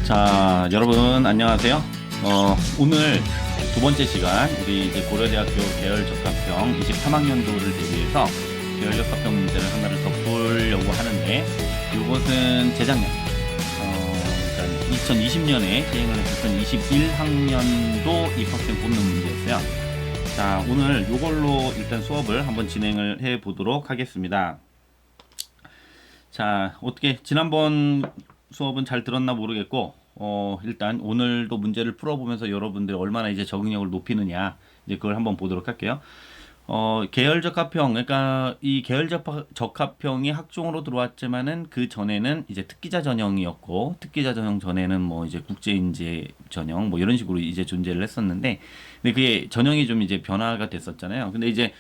자, 여러분 안녕하세요. 오늘 두 번째 시간 우리 이제 고려대학교 계열적합형 23학년도를 대비해서 계열적합형 문제를 하나를 더 풀려고 하는데, 이것은 재작년, 그러니까 2020년에 시행을 했었던 21학년도 입학생 뽑는 문제였어요. 자, 오늘 이걸로 일단 수업을 한번 진행을 해 보도록 하겠습니다. 자, 어떻게 지난번 수업은 잘 들었나 모르겠고, 일단 오늘도 문제를 풀어보면서 여러분들이 얼마나 이제 적응력을 높이느냐, 이제 그걸 한번 보도록 할게요. 계열적합형, 그러니까 이 계열적합형이 학종으로 들어왔지만은 그 전에는 이제 특기자 전형이었고, 특기자 전형 전에는 뭐 이제 국제인재 전형 뭐 이런 식으로 이제 존재를 했었는데, 근데 그게 전형이 좀 이제 변화가 됐었잖아요. 근데 이제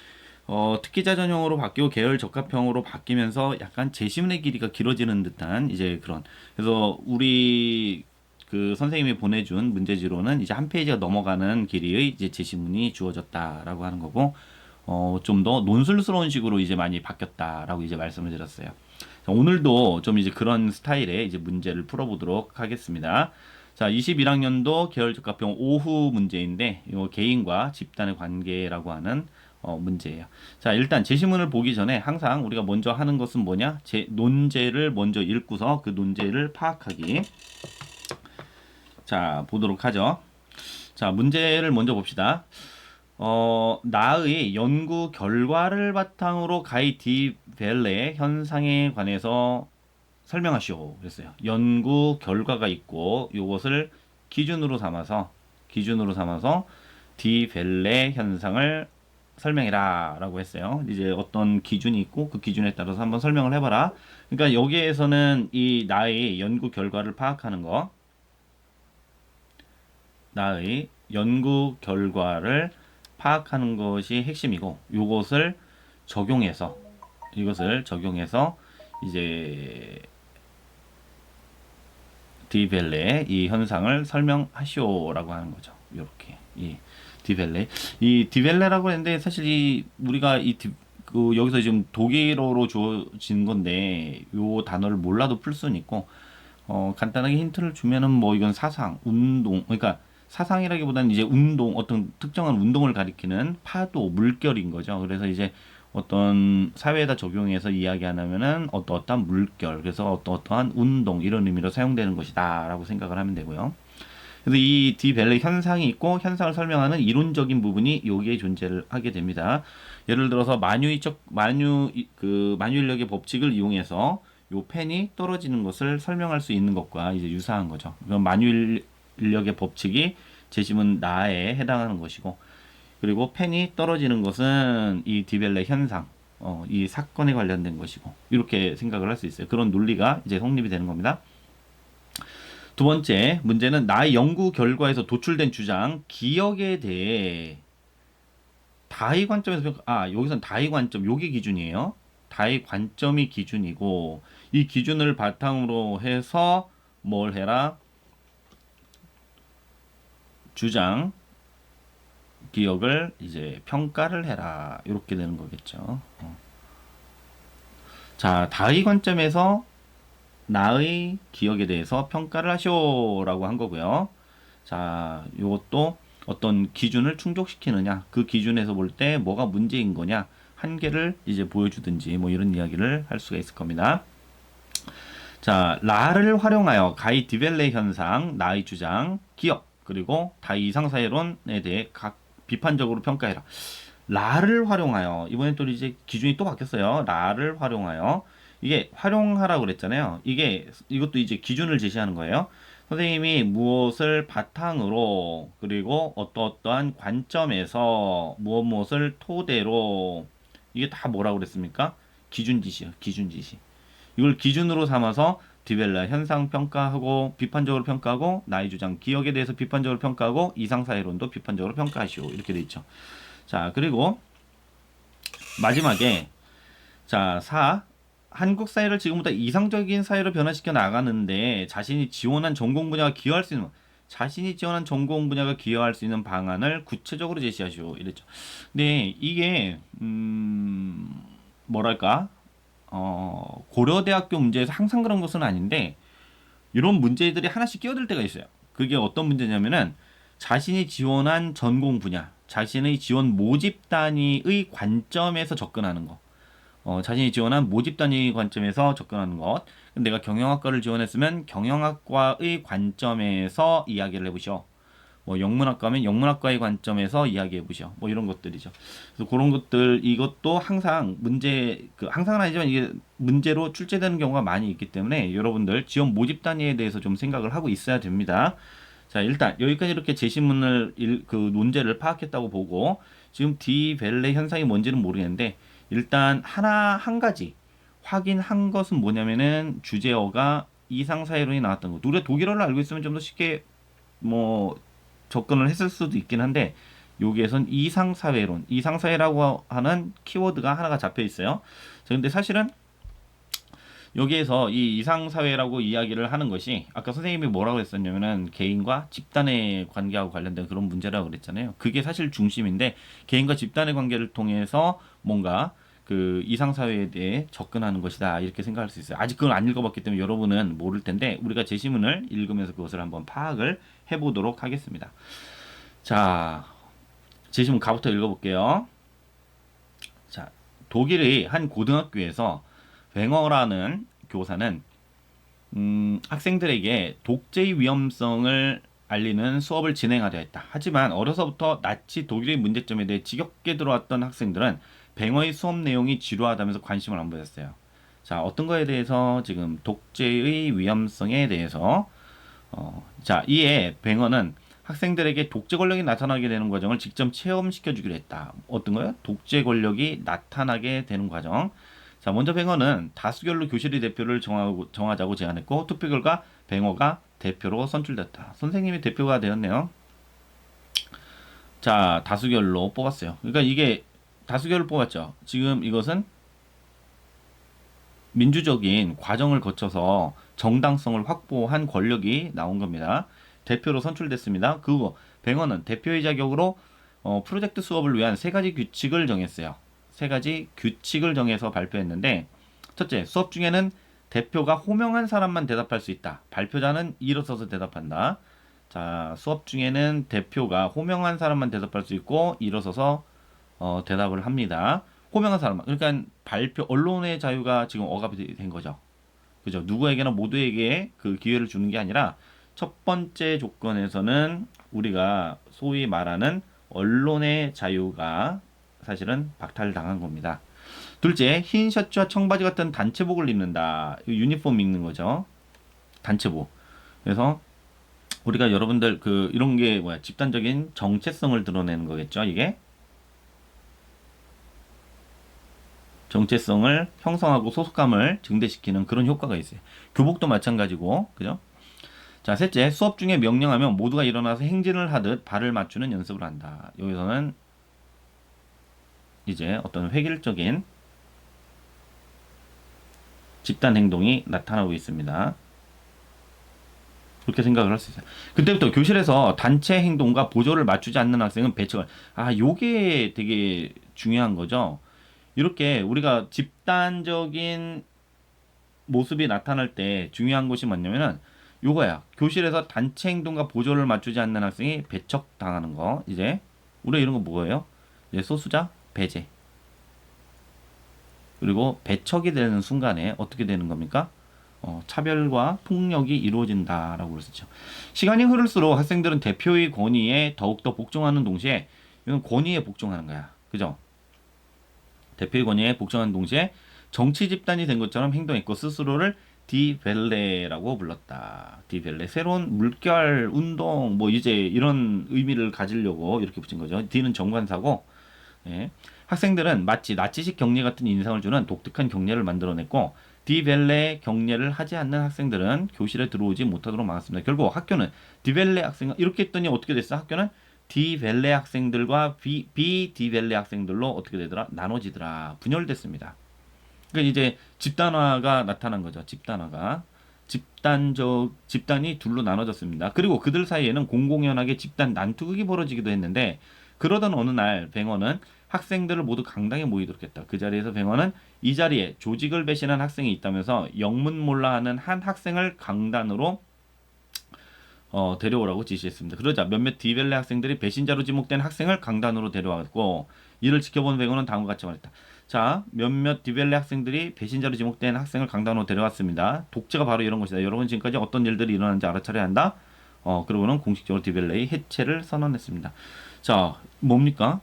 특기자 전형으로 바뀌고 계열 적합형으로 바뀌면서 약간 제시문의 길이가 길어지는 듯한 이제 그런. 그래서 우리 그 선생님이 보내준 문제지로는 이제 한 페이지가 넘어가는 길이의 이제 제시문이 주어졌다라고 하는 거고, 좀 더 논술스러운 식으로 이제 많이 바뀌었다라고 이제 말씀을 드렸어요. 자, 오늘도 좀 이제 그런 스타일의 이제 문제를 풀어보도록 하겠습니다. 자, 21학년도 계열적합형 오후 문제인데, 이거 개인과 집단의 관계라고 하는 문제예요. 자, 일단 제시문을 보기 전에 항상 우리가 먼저 하는 것은 뭐냐? 논제를 먼저 읽고서 그 논제를 파악하기. 자, 보도록 하죠. 자, 문제를 먼저 봅시다. 나의 연구 결과를 바탕으로 가히 디벨레 현상에 관해서 설명하시오. 그랬어요. 연구 결과가 있고 이것을 기준으로 삼아서 디벨레 현상을 설명해라 라고 했어요. 이제 어떤 기준이 있고 그 기준에 따라서 한번 설명을 해봐라. 그러니까 여기에서는 이 나의 연구 결과를 파악하는 거, 나의 연구 결과를 파악하는 것이 핵심이고, 이것을 적용해서 이제 디벨레의 이 현상을 설명하시오라고 하는 거죠. 이렇게 이 디벨레라고 했는데, 사실 우리가 여기서 지금 독일어로 주어진 건데 요 단어를 몰라도 풀 수는 있고, 간단하게 힌트를 주면은 뭐 이건 사상, 운동, 그러니까 사상이라기보다는 이제 운동, 어떤 특정한 운동을 가리키는 파도, 물결인 거죠. 그래서 이제 어떤 사회에다 적용해서 이야기하냐면은 어떠한 물결, 그래서 어떠한 운동, 이런 의미로 사용되는 것이다라고 생각을 하면 되고요. 그래서 이 디벨레 현상이 있고, 현상을 설명하는 이론적인 부분이 여기에 존재를 하게 됩니다. 예를 들어서 만유인력의 법칙을 이용해서 요 펜이 떨어지는 것을 설명할 수 있는 것과 이제 유사한 거죠. 그럼 만유인력의 법칙이 제시문 나에 해당하는 것이고, 그리고 펜이 떨어지는 것은 이 디벨레 현상, 이 사건에 관련된 것이고, 이렇게 생각을 할 수 있어요. 그런 논리가 이제 성립이 되는 겁니다. 두 번째 문제는 나의 연구 결과에서 도출된 주장, 기억에 대해 다의 관점에서 여기선 다의 관점, 요게 기준이에요. 다의 관점이 기준이고, 이 기준을 바탕으로 해서 뭘 해라? 주장, 기억을 이제 평가를 해라. 이렇게 되는 거겠죠. 자, 다의 관점에서 나의 기억에 대해서 평가를 하시오라고 한 거고요. 자, 이것도 어떤 기준을 충족시키느냐, 그 기준에서 볼 때 뭐가 문제인 거냐, 한계를 이제 보여주든지 뭐 이런 이야기를 할 수가 있을 겁니다. 자, 라를 활용하여 가히 디벨레 현상, 나의 주장, 기억, 그리고 다의 이상사회론에 대해 각 비판적으로 평가해라. 라를 활용하여, 이번엔 또 이제 기준이 또 바뀌었어요. 라를 활용하여, 이게 활용하라고 그랬잖아요. 이것도 이제 기준을 제시하는 거예요. 선생님이 무엇을 바탕으로, 그리고 어떠한 관점에서 무엇을 토대로, 이게 다 뭐라고 그랬습니까? 기준지시요. 기준지시. 이걸 기준으로 삼아서 디벨레 현상 평가하고, 비판적으로 평가하고, 나의 주장 기억에 대해서 비판적으로 평가하고, 이상사회론도 비판적으로 평가하시오. 이렇게 돼 있죠. 자, 그리고 마지막에, 자, 한국 사회를 지금보다 이상적인 사회로 변화시켜 나가는데 자신이 지원한 전공 분야가 기여할 수 있는 방안을 구체적으로 제시하시오. 이랬죠. 근데 이게 뭐랄까, 고려대학교 문제에서 항상 그런 것은 아닌데, 이런 문제들이 하나씩 끼어들 때가 있어요. 그게 어떤 문제냐면은 자신이 지원한 전공 분야, 자신의 지원 모집 단위의 관점에서 접근하는 거. 자신이 지원한 모집 단위 관점에서 접근하는 것. 내가 경영학과를 지원했으면 경영학과의 관점에서 이야기를 해보시오. 뭐 영문학과면 영문학과의 관점에서 이야기해 보시오. 뭐 이런 것들이죠. 그래서 그런 것들 이것도 항상 항상은 아니지만 이게 문제로 출제되는 경우가 많이 있기 때문에 여러분들 지원 모집 단위에 대해서 좀 생각을 하고 있어야 됩니다. 자, 일단 여기까지 이렇게 제시문을 그 논제를 파악했다고 보고 지금 디벨레 현상이 뭔지는 모르겠는데 일단 한 가지 확인한 것은 뭐냐면은 주제어가 이상사회론이 나왔던 거. 우리가 독일어를 알고 있으면 좀 더 쉽게 뭐 접근을 했을 수도 있긴 한데 여기에선 이상사회론, 이상사회라고 하는 키워드가 하나가 잡혀 있어요. 자, 근데 사실은 여기에서 이 이상사회라고 이야기를 하는 것이 아까 선생님이 뭐라고 했었냐면은 개인과 집단의 관계하고 관련된 그런 문제라고 그랬잖아요. 그게 사실 중심인데 개인과 집단의 관계를 통해서 뭔가 그 이상사회에 대해 접근하는 것이다 이렇게 생각할 수 있어요. 아직 그걸 안 읽어봤기 때문에 여러분은 모를 텐데 우리가 제시문을 읽으면서 그것을 한번 파악을 해보도록 하겠습니다. 자, 제시문 가부터 읽어볼게요. 자, 독일의 한 고등학교에서 뱅어라는 교사는 학생들에게 독재의 위험성을 알리는 수업을 진행하려 했다. 하지만 어려서부터 나치 독일의 문제점에 대해 지겹게 들어왔던 학생들은 뱅어의 수업 내용이 지루하다면서 관심을 안 보였어요. 자, 어떤 거에 대해서 지금 독재의 위험성에 대해서 자, 이에 뱅어는 학생들에게 독재 권력이 나타나게 되는 과정을 직접 체험시켜 주기로 했다. 어떤 거요? 독재 권력이 나타나게 되는 과정. 자, 먼저 뱅어는 다수결로 교실의 대표를 정하자고 제안했고 투표 결과 뱅어가 대표로 선출됐다. 선생님이 대표가 되었네요. 자, 다수결로 뽑았어요. 그러니까 이게 다수결을 뽑았죠. 지금 이것은 민주적인 과정을 거쳐서 정당성을 확보한 권력이 나온 겁니다. 대표로 선출됐습니다. 그리고 뱅어는 대표의 자격으로 프로젝트 수업을 위한 세 가지 규칙을 정했어요. 세 가지 규칙을 정해서 발표했는데 첫째, 수업 중에는 대표가 호명한 사람만 대답할 수 있다. 발표자는 일어서서 대답한다. 자, 수업 중에는 대표가 호명한 사람만 대답할 수 있고 일어서서 대답을 합니다. 호명한 사람만. 그러니까 발표 언론의 자유가 지금 억압이 된 거죠. 그죠? 누구에게나 모두에게 그 기회를 주는 게 아니라 첫 번째 조건에서는 우리가 소위 말하는 언론의 자유가 사실은 박탈당한 겁니다. 둘째, 흰 셔츠와 청바지 같은 단체복을 입는다. 유니폼 입는 거죠. 단체복. 그래서 우리가 여러분들 그 이런 게 뭐야? 집단적인 정체성을 드러내는 거겠죠, 이게? 정체성을 형성하고 소속감을 증대시키는 그런 효과가 있어요. 교복도 마찬가지고, 그죠? 자, 셋째, 수업 중에 명령하면 모두가 일어나서 행진을 하듯 발을 맞추는 연습을 한다. 여기서는 이제 어떤 획일적인 집단 행동이 나타나고 있습니다. 그렇게 생각을 할 수 있어요. 그때부터 교실에서 단체 행동과 보조를 맞추지 않는 학생은 배척을. 요게 되게 중요한 거죠. 이렇게 우리가 집단적인 모습이 나타날 때 중요한 것이 뭐냐면은 요거야. 교실에서 단체 행동과 보조를 맞추지 않는 학생이 배척당하는 거. 이제 우리가 이런 거 뭐예요? 이제 소수자 배제. 그리고 배척이 되는 순간에 어떻게 되는 겁니까? 차별과 폭력이 이루어진다라고 그랬었죠. 시간이 흐를수록 학생들은 대표의 권위에 더욱더 복종하는 동시에 이건 권위에 복종하는 거야. 그죠? 대표의 권위에 복종하는 동시에 정치 집단이 된 것처럼 행동했고 스스로를 디벨레라고 불렀다. 디벨레. 새로운 물결 운동 뭐 이제 이런 의미를 가지려고 이렇게 붙인 거죠. D는 정관사고 예. 학생들은 마치 나치식 경례 같은 인상을 주는 독특한 경례를 만들어냈고 디벨레 경례를 하지 않는 학생들은 교실에 들어오지 못하도록 막았습니다. 결국 학교는 디벨레 학생 이렇게 했더니 어떻게 됐어? 학교는 디벨레 학생들과 비디벨레 학생들로 어떻게 되더라? 나눠지더라. 분열됐습니다. 그러니까 이제 집단화가 나타난 거죠. 집단화가. 집단이 둘로 나눠졌습니다. 그리고 그들 사이에는 공공연하게 집단 난투극이 벌어지기도 했는데 그러던 어느 날 뱅어는 학생들을 모두 강당에 모이도록 했다. 그 자리에서 뱅어는 이 자리에 조직을 배신한 학생이 있다면서 영문몰라하는 한 학생을 강단으로 데려오라고 지시했습니다. 그러자 몇몇 디벨레 학생들이 배신자로 지목된 학생을 강단으로 데려왔고 이를 지켜본 뱅어는 다음과 같이 말했다. 자, 몇몇 디벨레 학생들이 배신자로 지목된 학생을 강단으로 데려왔습니다. 독재가 바로 이런 것이다. 여러분 지금까지 어떤 일들이 일어났는지 알아차려야 한다. 그러고는 공식적으로 디벨레의 해체를 선언했습니다. 자, 뭡니까?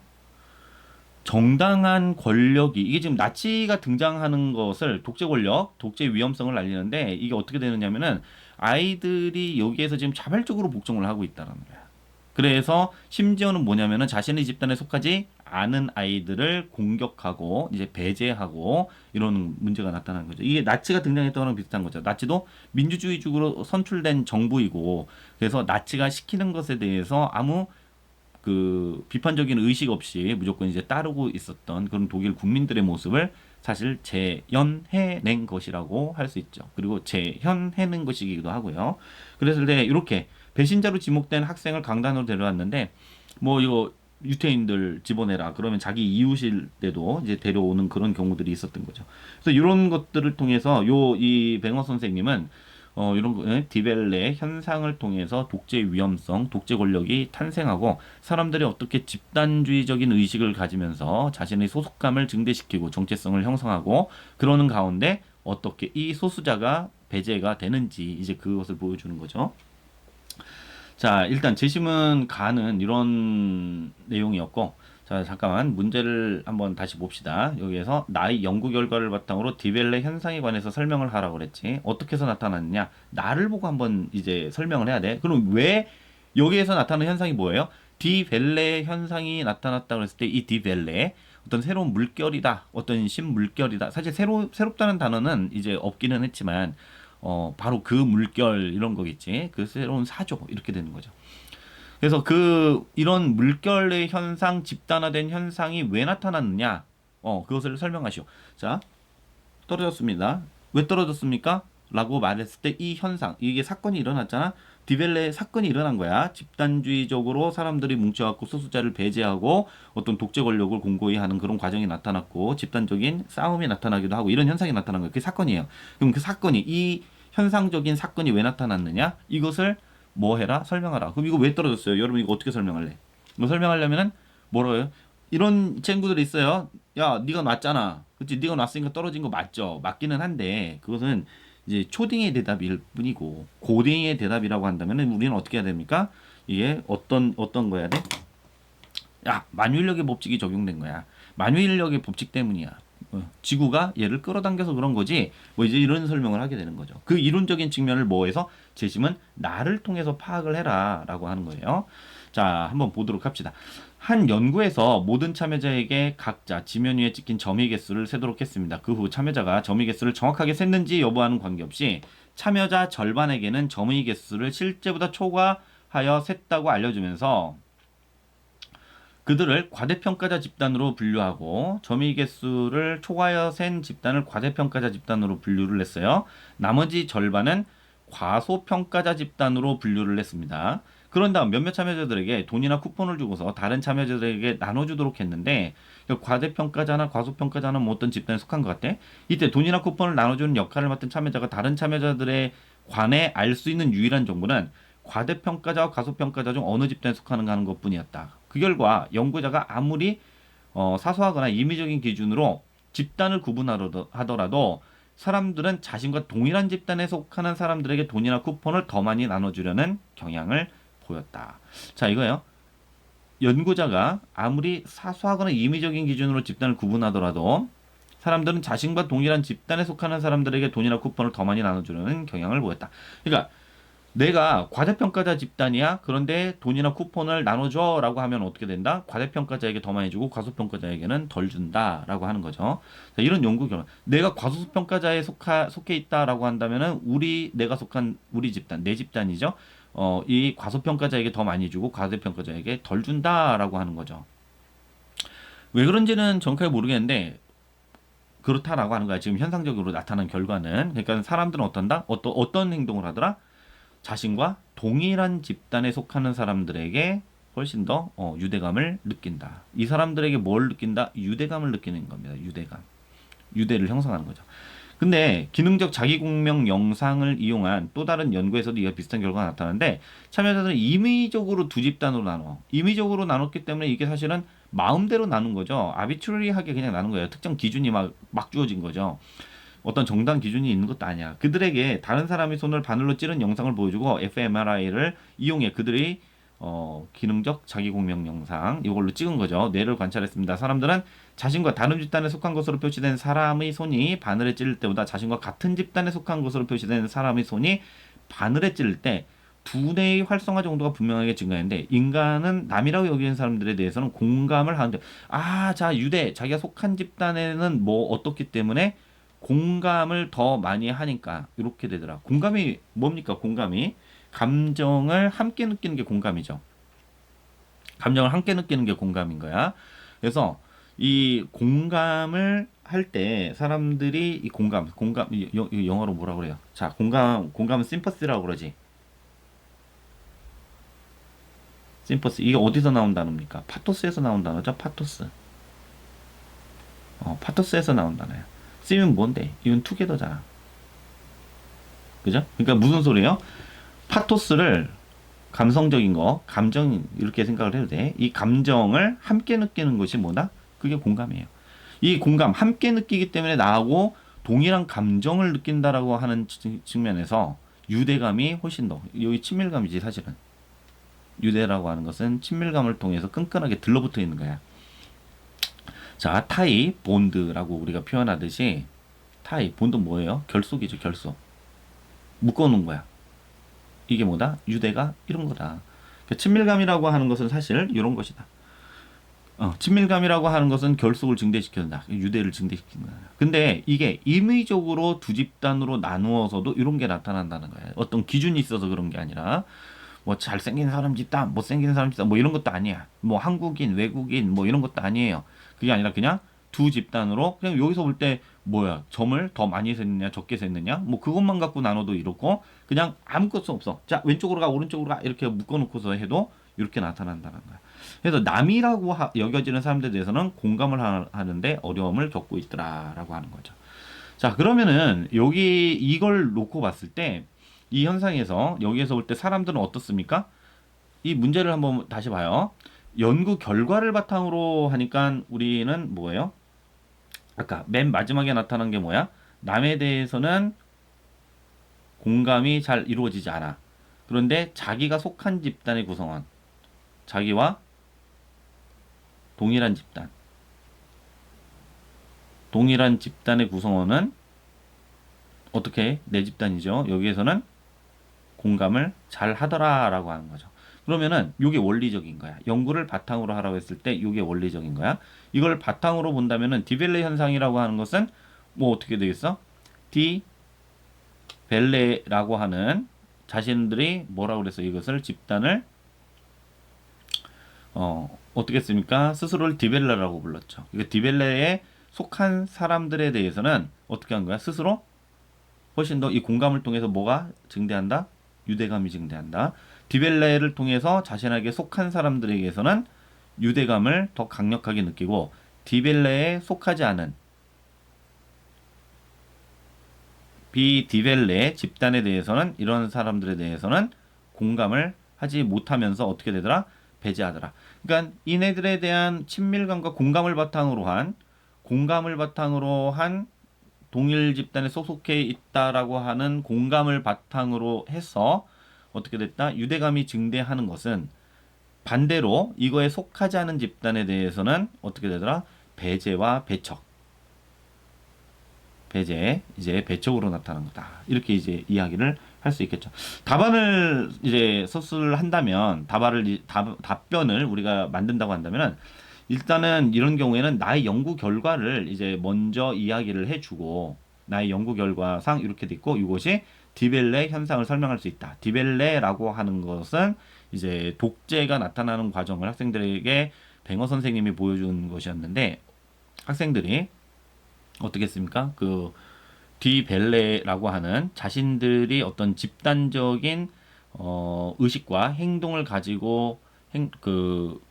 정당한 권력이 이게 지금 나치가 등장하는 것을 독재 권력, 독재 위험성을 알리는데 이게 어떻게 되느냐면은 아이들이 여기에서 지금 자발적으로 복종을 하고 있다는 거야. 그래서 심지어는 뭐냐면은 자신의 집단에 속하지 않은 아이들을 공격하고 이제 배제하고 이런 문제가 나타나는 거죠. 이게 나치가 등장했던 거랑 비슷한 거죠. 나치도 민주주의적으로 선출된 정부이고 그래서 나치가 시키는 것에 대해서 아무 그 비판적인 의식 없이 무조건 이제 따르고 있었던 그런 독일 국민들의 모습을 사실 재현해낸 것이라고 할 수 있죠. 그리고 재현해낸 것이기도 하고요. 그래서 이렇게 배신자로 지목된 학생을 강단으로 데려왔는데 뭐 이거 유태인들 집어내라 그러면 자기 이웃일 때도 이제 데려오는 그런 경우들이 있었던 거죠. 그래서 이런 것들을 통해서 이 뱅어 선생님은 이런 디벨레 현상을 통해서 독재 위험성, 독재 권력이 탄생하고 사람들이 어떻게 집단주의적인 의식을 가지면서 자신의 소속감을 증대시키고 정체성을 형성하고 그러는 가운데 어떻게 이 소수자가 배제가 되는지 이제 그것을 보여주는 거죠. 자, 일단 재심은 가는 이런 내용이었고 자, 잠깐만 문제를 한번 다시 봅시다. 여기에서 나의 연구 결과를 바탕으로 디벨레 현상에 관해서 설명을 하라고 그랬지. 어떻게 해서 나타났느냐? 나를 보고 한번 이제 설명을 해야 돼. 그럼 왜 여기에서 나타나는 현상이 뭐예요? 디벨레 현상이 나타났다 그랬을 때 이 디벨레 어떤 새로운 물결이다. 어떤 신물결이다. 사실 새롭다는 단어는 이제 없기는 했지만 바로 그 물결 이런 거겠지. 그 새로운 사조 이렇게 되는 거죠. 그래서 이런 물결의 현상, 집단화된 현상이 왜 나타났느냐? 그것을 설명하시오. 자, 떨어졌습니다. 왜 떨어졌습니까? 라고 말했을 때 이 현상, 이게 사건이 일어났잖아. 디벨레 사건이 일어난 거야. 집단주의적으로 사람들이 뭉쳐갖고 소수자를 배제하고 어떤 독재 권력을 공고히 하는 그런 과정이 나타났고 집단적인 싸움이 나타나기도 하고 이런 현상이 나타난 거예요. 그게 사건이에요. 그럼 그 사건이 이 현상적인 사건이 왜 나타났느냐? 이것을 뭐 해라? 설명하라. 그럼 이거 왜 떨어졌어요? 여러분 이거 어떻게 설명할래? 이거 설명하려면은 뭐라고요? 이런 친구들이 있어요. 야, 네가 놨잖아. 그치? 네가 놨으니까 떨어진 거 맞죠? 맞기는 한데 그것은 이제 초딩의 대답일 뿐이고 고딩의 대답이라고 한다면은 우리는 어떻게 해야 됩니까? 이게 어떤 거 해야 돼? 야, 만유인력의 법칙이 적용된 거야. 만유인력의 법칙 때문이야. 지구가 얘를 끌어당겨서 그런 거지. 뭐 이제 이런 설명을 하게 되는 거죠. 그 이론적인 측면을 뭐해서 재심은 나를 통해서 파악을 해라라고 하는 거예요. 자, 한번 보도록 합시다. 한 연구에서 모든 참여자에게 각자 지면 위에 찍힌 점의 개수를 세도록 했습니다. 그 후 참여자가 점의 개수를 정확하게 셌는지 여부와는 관계없이 참여자 절반에게는 점의 개수를 실제보다 초과하여 셌다고 알려주면서 그들을 과대평가자 집단으로 분류하고 점의 개수를 초과하여 센 집단을 과대평가자 집단으로 분류를 했어요. 나머지 절반은 과소평가자 집단으로 분류를 했습니다. 그런 다음 몇몇 참여자들에게 돈이나 쿠폰을 주고서 다른 참여자들에게 나눠주도록 했는데 과대평가자나 과소평가자는 뭐 어떤 집단에 속한 것 같아? 이때 돈이나 쿠폰을 나눠주는 역할을 맡은 참여자가 다른 참여자들에 관해 알 수 있는 유일한 정보는 과대평가자와 과소평가자 중 어느 집단에 속하는가 하는 것뿐이었다. 그 결과 연구자가 아무리 사소하거나 임의적인 기준으로 집단을 구분하더라도 사람들은 자신과 동일한 집단에 속하는 사람들에게 돈이나 쿠폰을 더 많이 나눠주려는 경향을 보였다. 자, 이거예요. 연구자가 아무리 사소하거나 임의적인 기준으로 집단을 구분하더라도 사람들은 자신과 동일한 집단에 속하는 사람들에게 돈이나 쿠폰을 더 많이 나눠주려는 경향을 보였다. 그러니까 내가 과대평가자 집단이야. 그런데 돈이나 쿠폰을 나눠줘 라고 하면 어떻게 된다? 과대평가자에게 더 많이 주고 과소평가자에게는 덜 준다 라고 하는 거죠. 자, 이런 연구 결과 내가 과소평가자에 속해 있다 라고 한다면은 내가 속한 우리 집단, 내 집단이죠. 이 과소평가자에게 더 많이 주고 과대평가자에게 덜 준다 라고 하는 거죠. 왜 그런지는 정확하게 모르겠는데 그렇다라고 하는 거야. 지금 현상적으로 나타난 결과는. 그러니까 사람들은 어떤 행동을 하더라? 자신과 동일한 집단에 속하는 사람들에게 훨씬 더 유대감을 느낀다. 이 사람들에게 뭘 느낀다? 유대감을 느끼는 겁니다. 유대감. 유대를 형성하는 거죠. 근데 기능적 자기공명 영상을 이용한 또 다른 연구에서도 이와 비슷한 결과가 나타나는데 참여자들은 임의적으로 두 집단으로 나눠. 임의적으로 나눴기 때문에 이게 사실은 마음대로 나눈 거죠. 아비트러리하게 그냥 나눈 거예요. 특정 기준이 막 주어진 거죠. 어떤 정당 기준이 있는 것도 아니야. 그들에게 다른 사람의 손을 바늘로 찌른 영상을 보여주고 fMRI를 이용해 그들의 기능적 자기공명 영상 이걸로 찍은 거죠. 뇌를 관찰했습니다. 사람들은 자신과 다른 집단에 속한 것으로 표시된 사람의 손이 바늘에 찔릴 때보다 자신과 같은 집단에 속한 것으로 표시된 사람의 손이 바늘에 찔릴 때 두뇌의 활성화 정도가 분명하게 증가했는데 인간은 남이라고 여기는 사람들에 대해서는 공감을 하는데 자 유대 자기가 속한 집단에는 뭐 어떻기 때문에 공감을 더 많이 하니까 이렇게 되더라. 공감이 뭡니까? 공감이 감정을 함께 느끼는 게 공감이죠. 감정을 함께 느끼는 게 공감인 거야. 그래서 이 공감을 할 때 사람들이 이 공감 영어로 뭐라 그래요? 자, 공감은 심퍼시라고 그러지. 심퍼시 이게 어디서 나온 단어입니까? 파토스에서 나온 단어죠. 파토스. 파토스에서 나온 단어야. 쓰면 뭔데? 이건 투게더잖아. 그죠? 그러니까 무슨 소리예요? 파토스를 감성적인 거, 감정 이렇게 생각을 해도 돼. 이 감정을 함께 느끼는 것이 뭐다? 그게 공감이에요. 이 공감 함께 느끼기 때문에 나하고 동일한 감정을 느낀다라고 하는 측면에서 유대감이 훨씬 더 여기 친밀감이지 사실은. 유대라고 하는 것은 친밀감을 통해서 끈끈하게 들러붙어 있는 거야. 자, 타이, 본드라고 우리가 표현하듯이 타이, 본드 뭐예요? 결속이죠, 결속. 묶어놓은 거야. 이게 뭐다? 유대가 이런 거다. 그러니까 친밀감이라고 하는 것은 사실 이런 것이다. 친밀감이라고 하는 것은 결속을 증대시킨다. 유대를 증대시킨다. 근데 이게 임의적으로 두 집단으로 나누어서도 이런 게 나타난다는 거예요. 어떤 기준이 있어서 그런 게 아니라 뭐 잘생긴 사람 집단, 못생긴 사람 집단 뭐 이런 것도 아니야. 뭐 한국인, 외국인 뭐 이런 것도 아니에요. 그게 아니라 그냥 두 집단으로 그냥 여기서 볼 때 뭐야 점을 더 많이 셌느냐 적게 셌느냐 뭐 그것만 갖고 나눠도 이렇고 그냥 아무것도 없어. 자 왼쪽으로 가 오른쪽으로 가 이렇게 묶어놓고서 해도 이렇게 나타난다는 거야. 그래서 남이라고 여겨지는 사람들에 대해서는 공감을 하는데 어려움을 겪고 있더라라고 하는 거죠. 자 그러면은 여기 이걸 놓고 봤을 때 이 현상에서 여기에서 볼 때 사람들은 어떻습니까? 이 문제를 한번 다시 봐요. 연구 결과를 바탕으로 하니까 우리는 뭐예요? 아까 맨 마지막에 나타난 게 뭐야? 남에 대해서는 공감이 잘 이루어지지 않아. 그런데 자기가 속한 집단의 구성원, 자기와 동일한 집단, 동일한 집단의 구성원은 어떻게 해? 내 집단이죠. 여기에서는 공감을 잘 하더라라고 하는 거죠. 그러면은 이게 원리적인 거야. 연구를 바탕으로 하라고 했을 때 이게 원리적인 거야. 이걸 바탕으로 본다면은 디벨레 현상이라고 하는 것은 뭐 어떻게 되겠어? 디벨레라고 하는 자신들이 뭐라고 그랬어? 이것을 집단을 어떻게 했습니까? 스스로를 디벨레라고 불렀죠. 이거 디벨레에 속한 사람들에 대해서는 어떻게 한 거야? 스스로 훨씬 더 이 공감을 통해서 뭐가 증대한다? 유대감이 증대한다. 디벨레를 통해서 자신에게 속한 사람들에게서는 유대감을 더 강력하게 느끼고 디벨레에 속하지 않은 비디벨레 집단에 대해서는 이런 사람들에 대해서는 공감을 하지 못하면서 어떻게 되더라? 배제하더라. 그러니까 이네들에 대한 친밀감과 공감을 바탕으로 한 동일 집단에 소속해 있다라고 하는 공감을 바탕으로 해서 어떻게 됐다? 유대감이 증대하는 것은 반대로 이거에 속하지 않은 집단에 대해서는 어떻게 되더라? 배제와 배척. 배제, 이제 배척으로 나타난 거다. 이렇게 이제 이야기를 할 수 있겠죠. 답안을 이제 서술을 한다면, 답변을 우리가 만든다고 한다면, 일단은 이런 경우에는 나의 연구 결과를 이제 먼저 이야기를 해주고 나의 연구 결과상 이렇게 돼 있고 이것이 디벨레 현상을 설명할 수 있다. 디벨레라고 하는 것은 이제 독재가 나타나는 과정을 학생들에게 뱅어 선생님이 보여준 것이었는데 학생들이 어떻게 했습니까? 그 디벨레라고 하는 자신들이 어떤 집단적인 의식과 행동을 가지고 그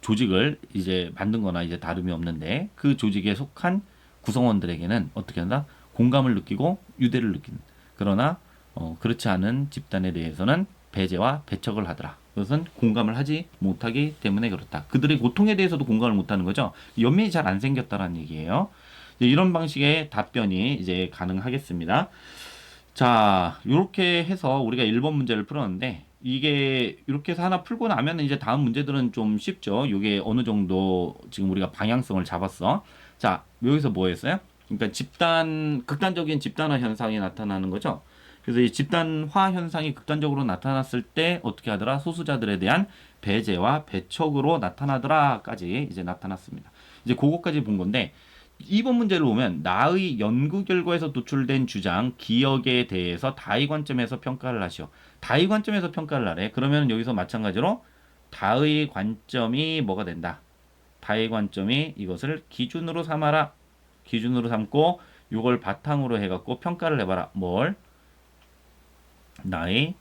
조직을 이제 만든 거나 이제 다름이 없는데 그 조직에 속한 구성원들에게는 어떻게 한다? 공감을 느끼고 유대를 느끼는. 그러나 그렇지 않은 집단에 대해서는 배제와 배척을 하더라. 그것은 공감을 하지 못하기 때문에 그렇다. 그들의 고통에 대해서도 공감을 못하는 거죠. 연민이 잘 안 생겼다라는 얘기예요. 이런 방식의 답변이 이제 가능하겠습니다. 자, 이렇게 해서 우리가 1번 문제를 풀었는데 이게 이렇게 해서 하나 풀고 나면 이제 다음 문제들은 좀 쉽죠. 이게 어느 정도 지금 우리가 방향성을 잡았어. 자, 여기서 뭐 했어요? 그러니까 극단적인 집단화 현상이 나타나는 거죠. 그래서 이 집단화 현상이 극단적으로 나타났을 때 어떻게 하더라? 소수자들에 대한 배제와 배척으로 나타나더라까지 이제 나타났습니다. 이제 그거까지 본 건데 2번 문제를 보면 나의 연구 결과에서 도출된 주장, 기억에 대해서 다의 관점에서 평가를 하시오. 다의 관점에서 평가를 하래. 그러면 여기서 마찬가지로 다의 관점이 뭐가 된다? 다의 관점이 이것을 기준으로 삼아라. 기준으로 삼고 이걸 바탕으로 해갖고 평가를 해봐라. 뭘? 나의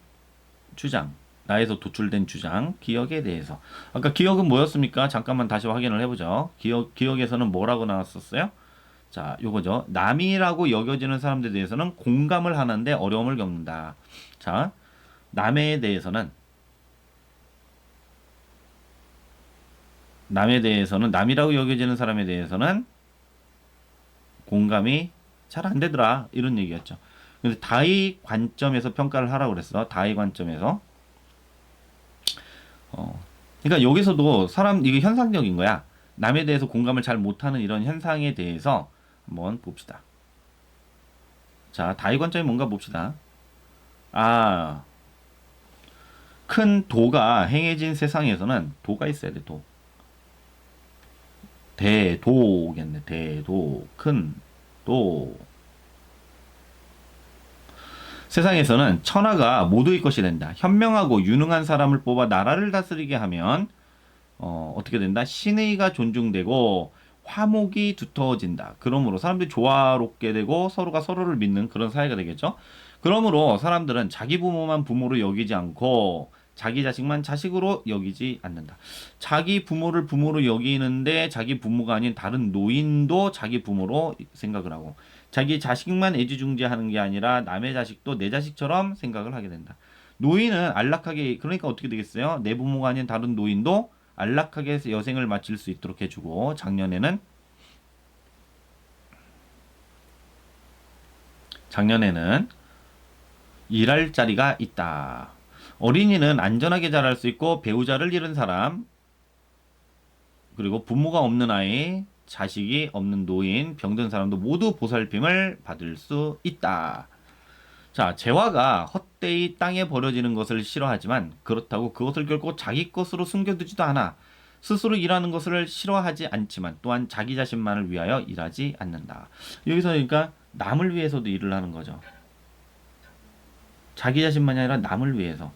주장. 나에서 도출된 주장, 기억에 대해서. 아까 기억은 뭐였습니까? 잠깐만 다시 확인을 해보죠. 기억에서는 뭐라고 나왔었어요? 자, 요거죠. 남이라고 여겨지는 사람들에 대해서는 공감을 하는데 어려움을 겪는다. 자, 남에 대해서는 남이라고 여겨지는 사람에 대해서는 공감이 잘 안 되더라. 이런 얘기였죠. 근데 다의 관점에서 평가를 하라고 그랬어. 다의 관점에서. 그러니까 여기서도 이게 현상적인 거야. 남에 대해서 공감을 잘 못하는 이런 현상에 대해서 한번 봅시다. 자, 다의 관점이 뭔가 봅시다. 큰 도가 행해진 세상에서는 도가 있어야 돼, 도. 대도겠네, 대도. 큰 도. 세상에서는 천하가 모두의 것이 된다. 현명하고 유능한 사람을 뽑아 나라를 다스리게 하면 어떻게 된다? 신의가 존중되고 화목이 두터워진다. 그러므로 사람들이 조화롭게 되고 서로가 서로를 믿는 그런 사회가 되겠죠. 그러므로 사람들은 자기 부모만 부모로 여기지 않고 자기 자식만 자식으로 여기지 않는다. 자기 부모를 부모로 여기는데 자기 부모가 아닌 다른 노인도 자기 부모로 생각을 하고 자기 자식만 애지중지하는 게 아니라 남의 자식도 내 자식처럼 생각을 하게 된다. 노인은 안락하게, 그러니까 어떻게 되겠어요? 내 부모가 아닌 다른 노인도 안락하게 여생을 마칠 수 있도록 해주고 작년에는 일할 자리가 있다. 어린이는 안전하게 자랄 수 있고 배우자를 잃은 사람, 그리고 부모가 없는 아이, 자식이 없는 노인, 병든 사람도 모두 보살핌을 받을 수 있다. 자, 재화가 헛되이 땅에 버려지는 것을 싫어하지만 그렇다고 그것을 결코 자기 것으로 숨겨두지도 않아. 스스로 일하는 것을 싫어하지 않지만 또한 자기 자신만을 위하여 일하지 않는다. 여기서 그러니까 남을 위해서도 일을 하는 거죠. 자기 자신만이 아니라 남을 위해서.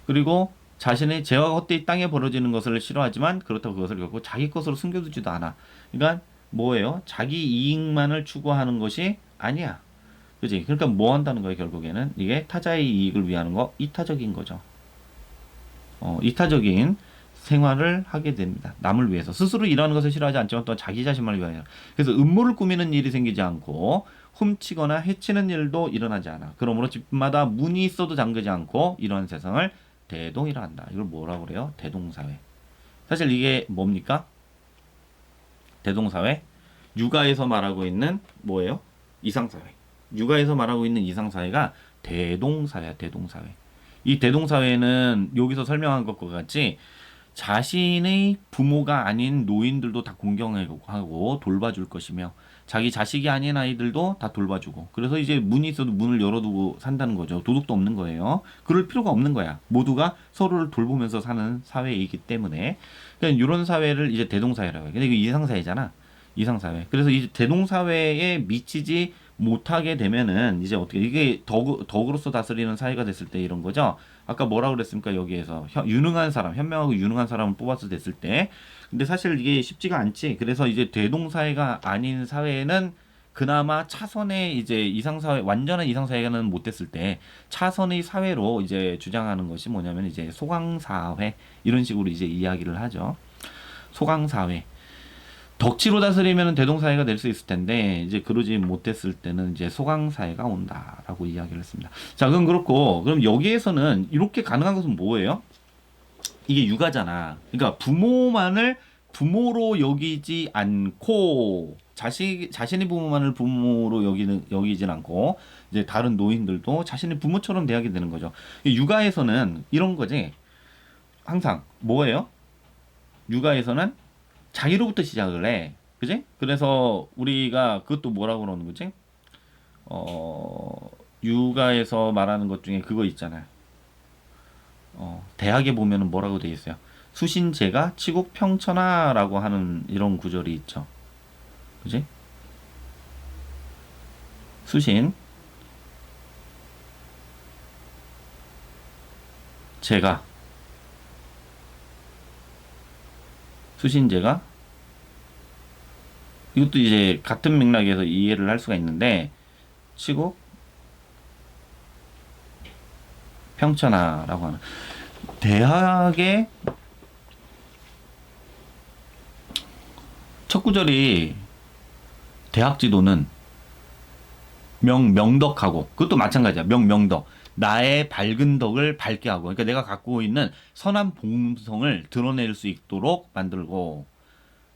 그리고 자신의 재화가 헛되이 땅에 버려지는 것을 싫어하지만 그렇다고 그것을 결코 자기 것으로 숨겨두지도 않아. 그러니까 뭐예요? 자기 이익만을 추구하는 것이 아니야. 그지? 그러니까 뭐 한다는 거예요, 결국에는? 이게 타자의 이익을 위하는 거, 이타적인 거죠. 이타적인 생활을 하게 됩니다. 남을 위해서. 스스로 일하는 것을 싫어하지 않지만 또 자기 자신만을 위하여. 그래서 음모를 꾸미는 일이 생기지 않고 훔치거나 해치는 일도 일어나지 않아. 그러므로 집마다 문이 있어도 잠그지 않고 이러한 세상을 대동이라 한다. 이걸 뭐라고 그래요? 대동사회. 사실 이게 뭡니까? 대동사회? 육아에서 말하고 있는 뭐예요? 이상사회. 육아에서 말하고 있는 이상사회가 대동사회야, 대동사회. 이 대동사회는 여기서 설명한 것과 같이 자신의 부모가 아닌 노인들도 다 공경하고 돌봐줄 것이며 자기 자식이 아닌 아이들도 다 돌봐주고 그래서 이제 문이 있어도 문을 열어두고 산다는 거죠. 도둑도 없는 거예요. 그럴 필요가 없는 거야. 모두가 서로를 돌보면서 사는 사회이기 때문에 그러니까 이런 사회를 이제 대동사회라고 해요. 근데 이거 이상사회잖아. 이상사회. 그래서 이제 대동사회에 미치지 못하게 되면은 이제 어떻게 이게 덕으로서 다스리는 사회가 됐을 때 이런 거죠. 아까 뭐라 그랬습니까? 여기에서 유능한 사람, 현명하고 유능한 사람을 뽑아서 됐을 때. 근데 사실 이게 쉽지가 않지. 그래서 이제 대동사회가 아닌 사회에는 그나마 차선의 이제 이상사회, 완전한 이상사회는 못 됐을 때 차선의 사회로 이제 주장하는 것이 뭐냐면 이제 소강사회 이런 식으로 이제 이야기를 하죠. 소강사회. 덕치로 다스리면 대동사회가 될 수 있을 텐데 이제 그러지 못했을 때는 이제 소강사회가 온다라고 이야기를 했습니다. 자, 그럼 그렇고 그럼 여기에서는 이렇게 가능한 것은 뭐예요? 이게 육아잖아. 그러니까 부모만을 부모로 여기지 않고 자신의 부모만을 부모로 여기진 않고 이제 다른 노인들도 자신의 부모처럼 대하게 되는 거죠. 육아에서는 이런 거지. 항상 뭐예요? 육아에서는 자기로부터 시작을 해. 그지? 그래서 우리가 그것도 뭐라고 그러는 거지? 육아에서 말하는 것 중에 그거 있잖아요. 대학에 보면은 뭐라고 돼 있어요? 수신제가 치국 평천하라고 하는 이런 구절이 있죠. 그지? 수신 제가 수신제가 이것도 이제 같은 맥락에서 이해를 할 수가 있는데 치국 평천하라고 하는 대학의 첫 구절이 대학 지도는 명덕하고 그것도 마찬가지야. 명덕 나의 밝은 덕을 밝게 하고 그러니까 내가 갖고 있는 선한 본성을 드러낼 수 있도록 만들고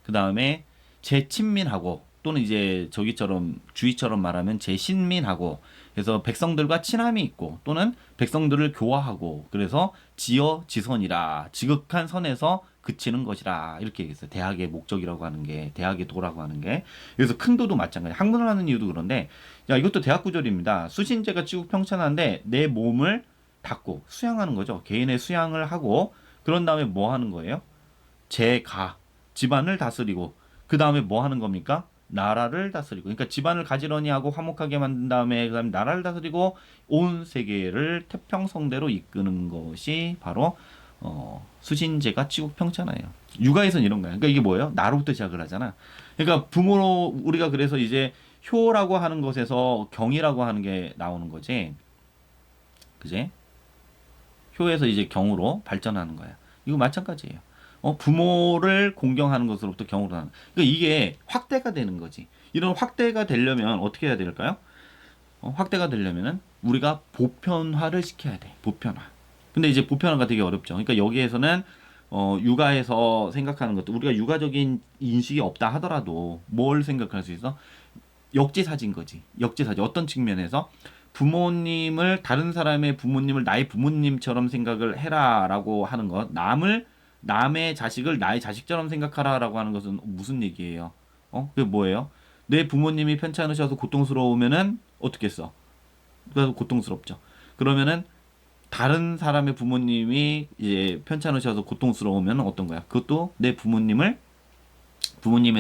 그 다음에 재친민하고 또는 이제 저기처럼 주의처럼 말하면 재신민하고 그래서 백성들과 친함이 있고 또는 백성들을 교화하고 그래서 지어지선이라 지극한 선에서 그치는 것이라 이렇게 얘기했어요. 대학의 목적이라고 하는 게 대학의 도라고 하는 게 그래서 큰 도도 마찬가지. 학문을 하는 이유도 그런데 야 이것도 대학 구절입니다. 수신제가 치국 평천한데 내 몸을 닫고 수양하는 거죠. 개인의 수양을 하고 그런 다음에 뭐 하는 거예요? 제가 집안을 다스리고 그 다음에 뭐 하는 겁니까? 나라를 다스리고 그러니까 집안을 가지런히 하고 화목하게 만든 다음에 그다음에 나라를 다스리고 온 세계를 태평성대로 이끄는 것이 바로 수신제가 치국 평천하예요. 육아에서는 이런 거야. 그러니까 이게 뭐예요? 나로부터 시작을 하잖아. 그러니까 부모로 우리가 그래서 이제 효라고 하는 것에서 경이라고 하는 게 나오는 거지. 그지? 효에서 이제 경으로 발전하는 거야. 이거 마찬가지예요. 부모를 공경하는 것으로부터 경으로 하는. 그러니까 이게 확대가 되는 거지. 이런 확대가 되려면 어떻게 해야 될까요? 확대가 되려면은 우리가 보편화를 시켜야 돼. 보편화. 근데 이제 보편화가 되게 어렵죠. 그러니까 여기에서는 육아에서 생각하는 것도 우리가 육아적인 인식이 없다 하더라도 뭘 생각할 수 있어? 역지사지인 거지. 역지사지. 어떤 측면에서 부모님을 다른 사람의 부모님을 나의 부모님처럼 생각을 해라라고 하는 것. 남의 자식을 나의 자식처럼 생각하라라고 하는 것은 무슨 얘기예요? 그게 뭐예요? 내 부모님이 편찮으셔서 고통스러우면은 어떻게 써? 그래서 고통스럽죠. 그러면은 다른 사람의 부모님이 이제 편찮으셔서 고통스러우면 어떤 거야? 그것도 내 부모님에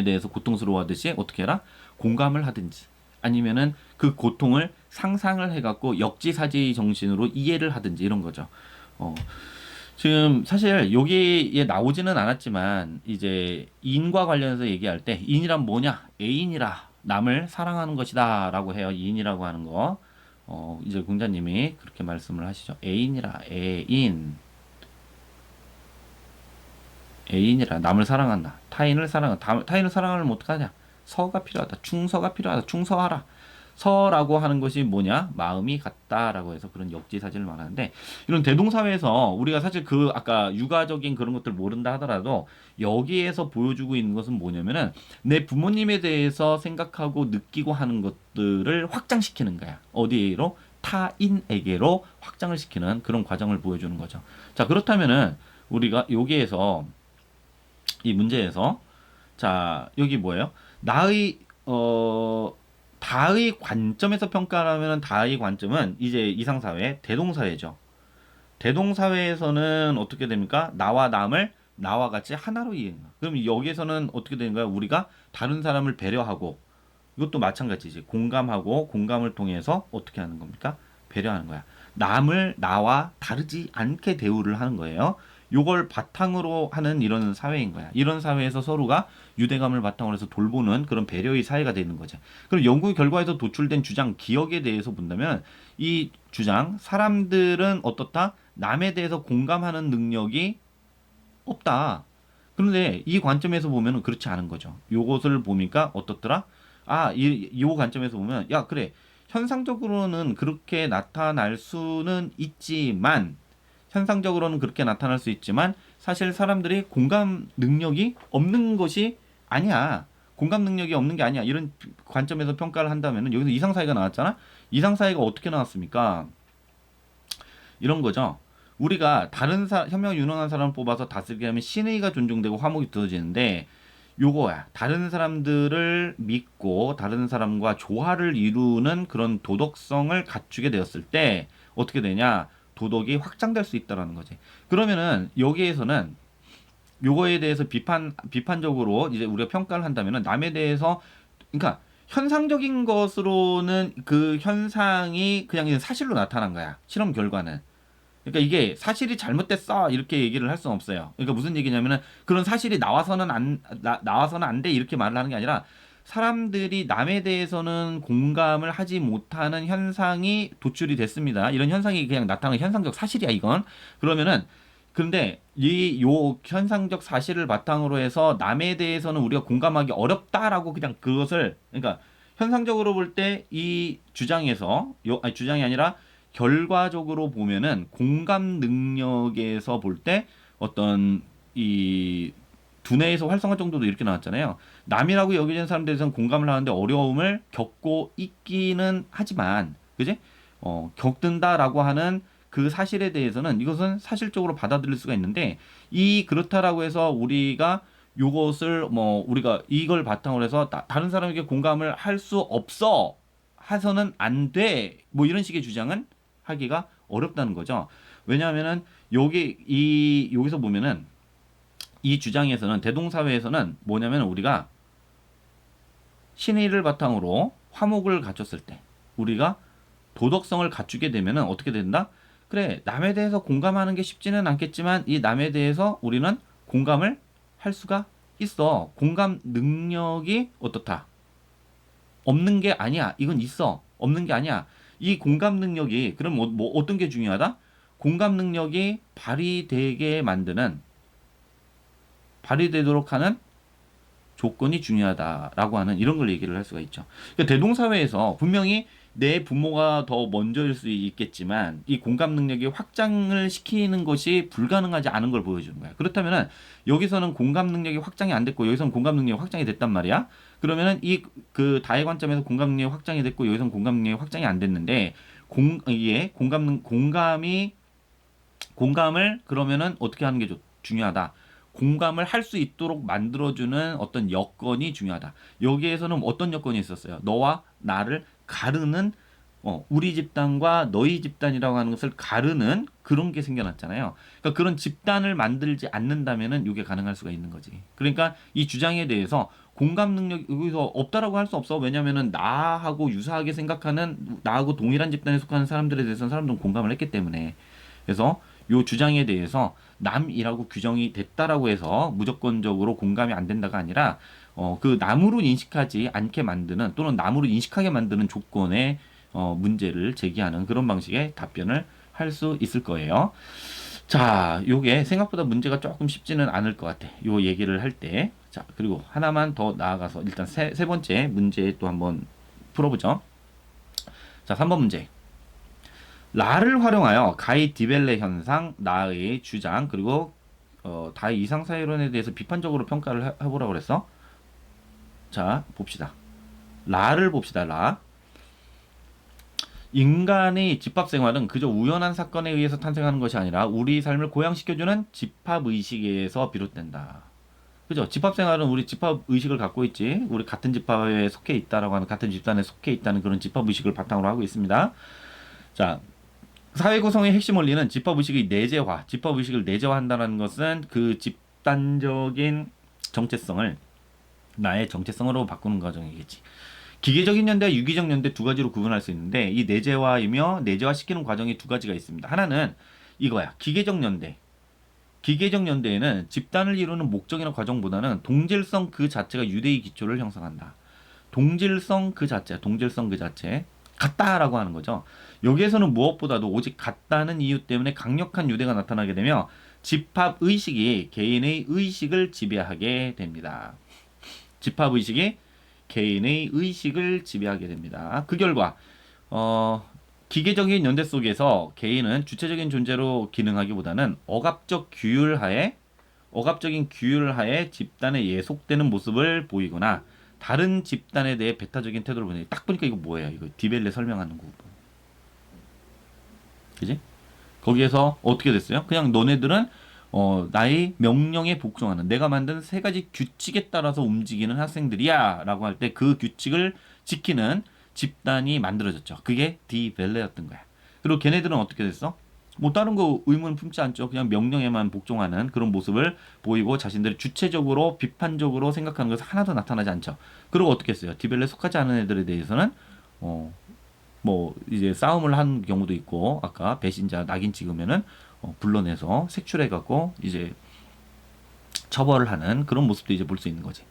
대해서 고통스러워하듯이 어떻게 해라? 공감을 하든지 아니면은 그 고통을 상상을 해갖고 역지사지 정신으로 이해를 하든지 이런 거죠. 지금 사실 여기에 나오지는 않았지만 이제 인과 관련해서 얘기할 때 인이란 뭐냐? 애인이라 남을 사랑하는 것이다라고 해요. 인이라고 하는 거. 이제 공자님이 그렇게 말씀을 하시죠. 애인이라 애인이라 남을 사랑한다. 타인을 사랑한다. 타인을 사랑하면 어떡하냐? 서가 필요하다. 충서가 필요하다. 충서하라. 서라고 하는 것이 뭐냐? 마음이 같다라고 해서 그런 역지사지를 말하는데 이런 대동사회에서 우리가 사실 그 아까 육아적인 그런 것들 모른다 하더라도 여기에서 보여주고 있는 것은 뭐냐면은 내 부모님에 대해서 생각하고 느끼고 하는 것들을 확장시키는 거야. 어디로? 타인에게로 확장을 시키는 그런 과정을 보여주는 거죠. 자, 그렇다면은 우리가 여기에서 이 문제에서 자, 여기 뭐예요? 나의 다의 관점에서 평가하면 다의 관점은 이제 이상사회, 대동사회죠. 대동사회에서는 어떻게 됩니까? 나와 남을 나와 같이 하나로 이해해요. 그럼 여기에서는 어떻게 되는 거야? 우리가 다른 사람을 배려하고 이것도 마찬가지지. 공감하고 공감을 통해서 어떻게 하는 겁니까? 배려하는 거야. 남을 나와 다르지 않게 대우를 하는 거예요. 요걸 바탕으로 하는 이런 사회인 거야. 이런 사회에서 서로가 유대감을 바탕으로 해서 돌보는 그런 배려의 사회가 되는 거죠. 그리고 연구 결과에서 도출된 주장 기억에 대해서 본다면 이 주장 사람들은 어떻다? 남에 대해서 공감하는 능력이 없다. 그런데 이 관점에서 보면 그렇지 않은 거죠. 요것을 보니까 어떻더라? 요 관점에서 보면 야 그래 현상적으로는 그렇게 나타날 수는 있지만 현상적으로는 그렇게 나타날 수 있지만 사실 사람들이 공감 능력이 없는 것이 아니야. 공감 능력이 없는 게 아니야. 이런 관점에서 평가를 한다면은 여기서 이상사회가 나왔잖아. 이상사회가 어떻게 나왔습니까? 이런 거죠. 우리가 다른 현명하고 유능한 사람을 뽑아서 다스리게 하면 신의가 존중되고 화목이 두어지는데 요거야. 다른 사람들을 믿고 다른 사람과 조화를 이루는 그런 도덕성을 갖추게 되었을 때 어떻게 되냐? 도덕이 확장될 수 있다라는 거지. 그러면은 여기에서는 요거에 대해서 비판적으로 이제 우리가 평가를 한다면은 남에 대해서 그러니까 현상적인 것으로는 그 현상이 그냥 사실로 나타난 거야. 실험 결과는. 그러니까 이게 사실이 잘못됐어 이렇게 얘기를 할 수는 없어요. 그러니까 무슨 얘기냐면은 그런 사실이 나와서는 안 돼 이렇게 말을 하는 게 아니라 사람들이 남에 대해서는 공감을 하지 못하는 현상이 도출이 됐습니다. 이런 현상이 그냥 나타나는 현상적 사실이야 이건. 그러면은 근데 이 요 현상적 사실을 바탕으로 해서 남에 대해서는 우리가 공감하기 어렵다라고 그냥 그것을 그러니까 현상적으로 볼 때 이 주장에서 아니 주장이 아니라 결과적으로 보면은 공감 능력에서 볼 때 어떤 이 두뇌에서 활성화 정도도 이렇게 나왔잖아요. 남이라고 여겨지는 사람들에 대해서는 공감을 하는데 어려움을 겪고 있기는 하지만, 그지? 겪는다라고 하는 그 사실에 대해서는 이것은 사실적으로 받아들일 수가 있는데 이 그렇다라고 해서 우리가 요것을 뭐 우리가 이걸 바탕으로 해서 다른 사람에게 공감을 할 수 없어 해서는 안 돼. 뭐 이런 식의 주장은 하기가 어렵다는 거죠. 왜냐하면은 여기서 보면은 이 주장에서는 대동사회에서는 뭐냐면 우리가 신의를 바탕으로 화목을 갖췄을 때 우리가 도덕성을 갖추게 되면은 어떻게 된다? 그래 남에 대해서 공감하는 게 쉽지는 않겠지만 이 남에 대해서 우리는 공감을 할 수가 있어. 공감 능력이 어떻다? 없는 게 아니야. 이건 있어. 없는 게 아니야. 이 공감 능력이 그럼 뭐 어떤 게 중요하다? 공감 능력이 발휘되도록 하는 조건이 중요하다라고 하는 이런 걸 얘기를 할 수가 있죠. 그러니까 대동사회에서 분명히 내 부모가 더 먼저일 수 있겠지만 이 공감 능력이 확장을 시키는 것이 불가능하지 않은 걸 보여주는 거야. 그렇다면은 여기서는 공감 능력이 확장이 안 됐고 여기서는 공감 능력이 확장이 됐단 말이야. 그러면은 이 그 다의 관점에서 공감 능력이 확장이 됐고 여기서는 공감 능력이 확장이 안 됐는데 이게 공감을 그러면은 어떻게 하는 게 중요하다. 공감을 할 수 있도록 만들어주는 어떤 여건이 중요하다. 여기에서는 어떤 여건이 있었어요? 너와 나를 가르는 우리 집단과 너희 집단이라고 하는 것을 가르는 그런 게 생겨났잖아요. 그러니까 그런 집단을 만들지 않는다면은 이게 가능할 수가 있는 거지. 그러니까 이 주장에 대해서 공감 능력이 여기서 없다라고 할 수 없어. 왜냐면은 나하고 유사하게 생각하는 나하고 동일한 집단에 속하는 사람들에 대해서는 사람들은 공감을 했기 때문에. 그래서 요 주장에 대해서 남이라고 규정이 됐다라고 해서 무조건적으로 공감이 안 된다가 아니라 그 남으로 인식하지 않게 만드는 또는 남으로 인식하게 만드는 조건의 문제를 제기하는 그런 방식의 답변을 할 수 있을 거예요. 자, 요게 생각보다 문제가 조금 쉽지는 않을 것 같아. 요 얘기를 할 때. 자, 그리고 하나만 더 나아가서 일단 세 번째 문제 또 한번 풀어보죠. 자, 3번 문제. 라를 활용하여 가이 디벨레 현상, 나의 주장, 그리고 다의 이상사회론에 대해서 비판적으로 평가를 해보라고 그랬어. 자, 봅시다. 라를 봅시다. 라. 인간의 집합 생활은 그저 우연한 사건에 의해서 탄생하는 것이 아니라 우리 삶을 고양시켜주는 집합 의식에서 비롯된다. 그죠? 집합 생활은 우리 집합 의식을 갖고 있지. 우리 같은 집합에 속해 있다라고 하는 같은 집단에 속해 있다는 그런 집합 의식을 바탕으로 하고 있습니다. 자, 사회 구성의 핵심 원리는 집합 의식의 내재화. 집합 의식을 내재화한다는 것은 그 집단적인 정체성을 나의 정체성으로 바꾸는 과정이겠지. 기계적인 연대와 유기적 연대 두 가지로 구분할 수 있는데 이 내재화이며 내재화시키는 과정이 두 가지가 있습니다. 하나는 이거야. 기계적 연대. 기계적 연대에는 집단을 이루는 목적이나 과정보다는 동질성 그 자체가 유대의 기초를 형성한다. 동질성 그 자체, 동질성 그 자체, 같다라고 하는 거죠. 여기에서는 무엇보다도 오직 같다는 이유 때문에 강력한 유대가 나타나게 되며 집합 의식이 개인의 의식을 지배하게 됩니다. 집합 의식이 개인의 의식을 지배하게 됩니다. 그 결과 기계적인 연대 속에서 개인은 주체적인 존재로 기능하기보다는 억압적인 규율 하에 집단에 예속되는 모습을 보이거나 다른 집단에 대해 배타적인 태도를 보이는. 딱 보니까 이거 뭐예요? 이거 디벨레 설명하는 거. 그지? 거기에서 어떻게 됐어요? 그냥 너네들은 나의 명령에 복종하는, 내가 만든 세 가지 규칙에 따라서 움직이는 학생들이야 라고 할 때 그 규칙을 지키는 집단이 만들어졌죠. 그게 디벨레였던 거야. 그리고 걔네들은 어떻게 됐어? 뭐 다른 거 의문 품지 않죠. 그냥 명령에만 복종하는 그런 모습을 보이고 자신들이 주체적으로 비판적으로 생각하는 것은 하나도 나타나지 않죠. 그리고 어떻게 했어요? 디벨레 속하지 않은 애들에 대해서는 뭐 이제 싸움을 한 경우도 있고, 아까 배신자 낙인 찍으면은 불러내서 색출해갖고 이제 처벌을 하는 그런 모습도 이제 볼 수 있는 거지.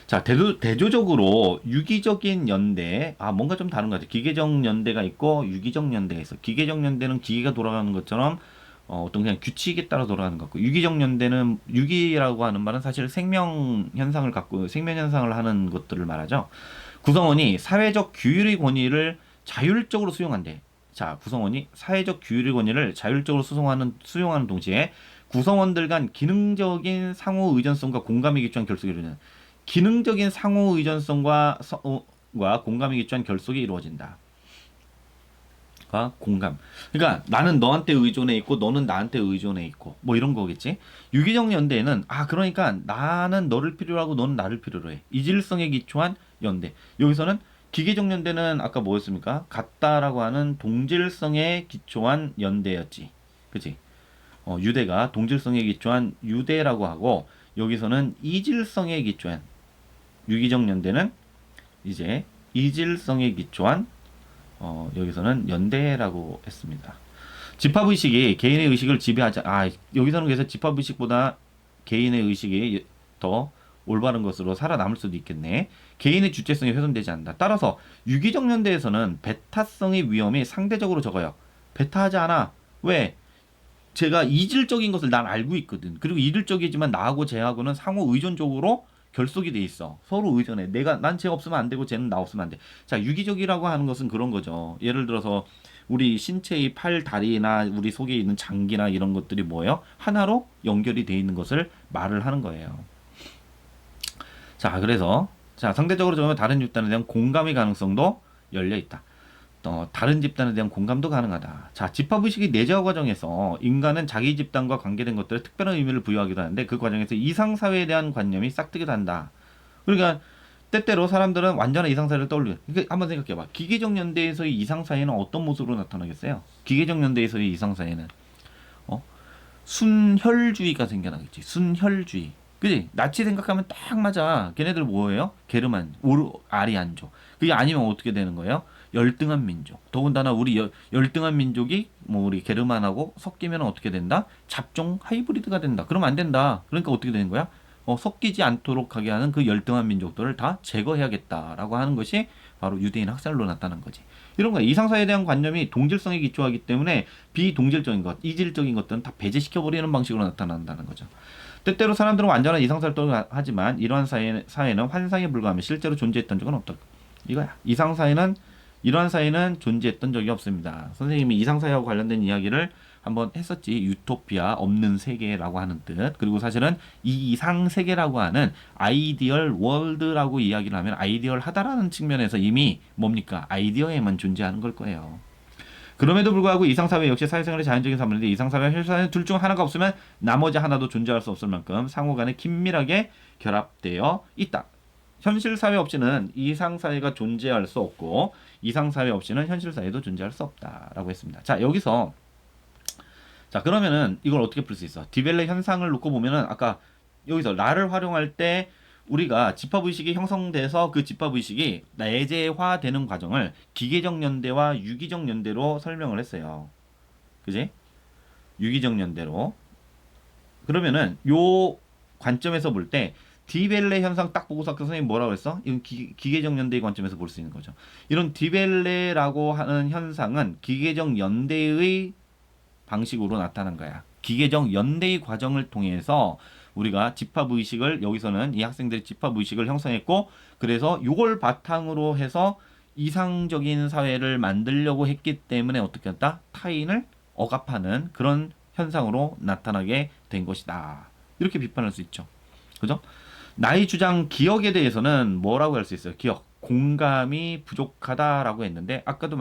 자, 대조적으로 유기적인 연대, 뭔가 좀 다른 것 같아요. 기계적 연대가 있고 유기적 연대가 있어. 기계적 연대는 기계가 돌아가는 것처럼 어떤 그냥 규칙에 따라 돌아가는 것 같고, 유기적 연대는, 유기라고 하는 말은 사실 생명 현상을 하는 것들을 말하죠. 구성원이 사회적 규율의 권위를 자율적으로 수용한대. 자, 구성원이 사회적 규율의 권위를 자율적으로 수용하는 동시에 구성원들 간 기능적인 상호 의존성과 공감이 기초한 결속이 이루어지는. 기능적인 상호 의존성과 공감이 기초한 결속이 이루어진다. 공감. 그러니까 나는 너한테 의존해 있고 너는 나한테 의존해 있고 뭐 이런 거겠지. 유기적 연대에는 그러니까 나는 너를 필요로 하고 너는 나를 필요로 해. 이질성에 기초한 연대. 여기서는 기계적 연대는 아까 뭐였습니까? 같다라고 하는 동질성에 기초한 연대였지. 그치? 유대가 동질성에 기초한 유대라고 하고, 여기서는 이질성에 기초한, 유기적 연대는 이제 이질성에 기초한 여기서는 연대라고 했습니다. 집합의식이 개인의 의식을 지배하지, 여기서는 그래서 집합의식보다 개인의 의식이 더 올바른 것으로 살아남을 수도 있겠네. 개인의 주체성이 훼손되지 않는다. 따라서 유기적 연대에서는 배타성의 위험이 상대적으로 적어요. 배타하지 않아. 왜? 제가 이질적인 것을 난 알고 있거든. 그리고 이질적이지만 나하고 쟤하고는 상호 의존적으로 결속이 돼 있어. 서로 의존해. 난 쟤 없으면 안 되고 쟤는 나 없으면 안 돼. 자, 유기적이라고 하는 것은 그런 거죠. 예를 들어서 우리 신체의 팔, 다리나 우리 속에 있는 장기나 이런 것들이 뭐예요? 하나로 연결이 돼 있는 것을 말을 하는 거예요. 자, 그래서 상대적으로 보면 다른 집단에 대한 공감의 가능성도 열려 있다. 다른 집단에 대한 공감도 가능하다. 자, 집합의식의 내재화 과정에서 인간은 자기 집단과 관계된 것들에 특별한 의미를 부여하기도 하는데, 그 과정에서 이상사회에 대한 관념이 싹트기도 한다. 그러니까 때때로 사람들은 완전한 이상사회를 떠올리고, 그러니까 한번 생각해봐. 기계적 연대에서의 이상사회는 어떤 모습으로 나타나겠어요? 기계적 연대에서의 이상사회는 순혈주의가 생겨나겠지. 순혈주의. 그지? 나치 생각하면 딱 맞아. 걔네들 뭐예요? 게르만, 아리안족. 그게 아니면 어떻게 되는 거예요? 열등한 민족. 더군다나 우리 열등한 민족이 우리 게르만하고 섞이면 어떻게 된다? 잡종 하이브리드가 된다. 그러면 안 된다. 그러니까 어떻게 되는 거야? 섞이지 않도록 하게 하는 그 열등한 민족들을 다 제거해야겠다라고 하는 것이 바로 유대인 학살로 나타난 거지. 이런 거야. 이상사회에 대한 관념이 동질성에 기초하기 때문에 비동질적인 것, 이질적인 것들은 다 배제시켜버리는 방식으로 나타난다는 거죠. 때때로 사람들은 완전한 이상사회를 떠하지만 이러한 사회는 환상에 불과하며 실제로 존재했던 적은 없다. 이거야. 이러한 사회는 존재했던 적이 없습니다. 선생님이 이상사회하고 관련된 이야기를 한번 했었지. 유토피아, 없는 세계라고 하는 뜻. 그리고 사실은 이 이상 세계라고 하는 아이디얼 월드라고 이야기를 하면 아이디얼하다라는 측면에서 이미 뭡니까? 아이디어에만 존재하는 걸 거예요. 그럼에도 불구하고 이상사회 역시 사회생활의 자연적인 사물인데, 이상사회와 현실사회는 둘 중 하나가 없으면 나머지 하나도 존재할 수 없을 만큼 상호간에 긴밀하게 결합되어 있다. 현실사회 없이는 이상사회가 존재할 수 없고, 이상사회 없이는 현실사회도 존재할 수 없다라고 했습니다. 자, 여기서 그러면은 이걸 어떻게 풀 수 있어? 디벨레 현상을 놓고 보면은 아까 여기서 라를 활용할 때 우리가 집합의식이 형성돼서 그 집합의식이 내재화되는 과정을 기계적 연대와 유기적 연대로 설명을 했어요. 그지? 유기적 연대로. 그러면은 요 관점에서 볼 때 디벨레 현상 딱 보고서 아까 선생님 뭐라고 했어? 이건 기계적 연대의 관점에서 볼 수 있는 거죠. 이런 디벨레라고 하는 현상은 기계적 연대의 방식으로 나타난 거야. 기계적 연대의 과정을 통해서 우리가 집합의식을 여기서는 이 학생들이 집합의식을 형성했고 그래서 이걸 바탕으로 해서 이상적인 사회를 만들려고 했기 때문에 어떻게 했다? 타인을 억압하는 그런 현상으로 나타나게 된 것이다. 이렇게 비판할 수 있죠. 그죠? 나의 주장 기억에 대해서는 뭐라고 할 수 있어요? 기억. 공감이 부족하다라고 했는데 아까도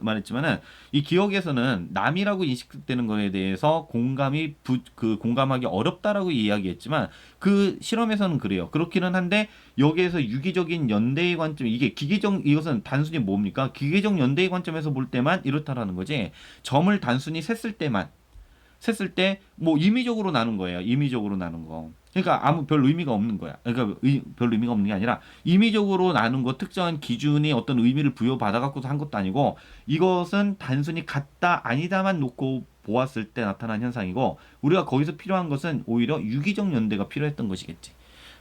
말했지만은 이 기억에서는 남이라고 인식되는 거에 대해서 공감하기 어렵다라고 이야기했지만 그 실험에서는 그래요. 그렇기는 한데 여기에서 유기적인 연대의 관점 이게 기계적 이것은 단순히 뭡니까? 기계적 연대의 관점에서 볼 때만 이렇다라는 거지. 점을 단순히 셌을 때 뭐 임의적으로 나눈 거예요. 임의적으로 나눈 거. 그러니까 아무 별 의미가 없는 거야. 그러니까 별 의미가 없는 게 아니라 임의적으로 나눈 거 특정한 기준이 어떤 의미를 부여받아 갖고서 한 것도 아니고 이것은 단순히 같다 아니다만 놓고 보았을 때 나타난 현상이고 우리가 거기서 필요한 것은 오히려 유기적 연대가 필요했던 것이겠지.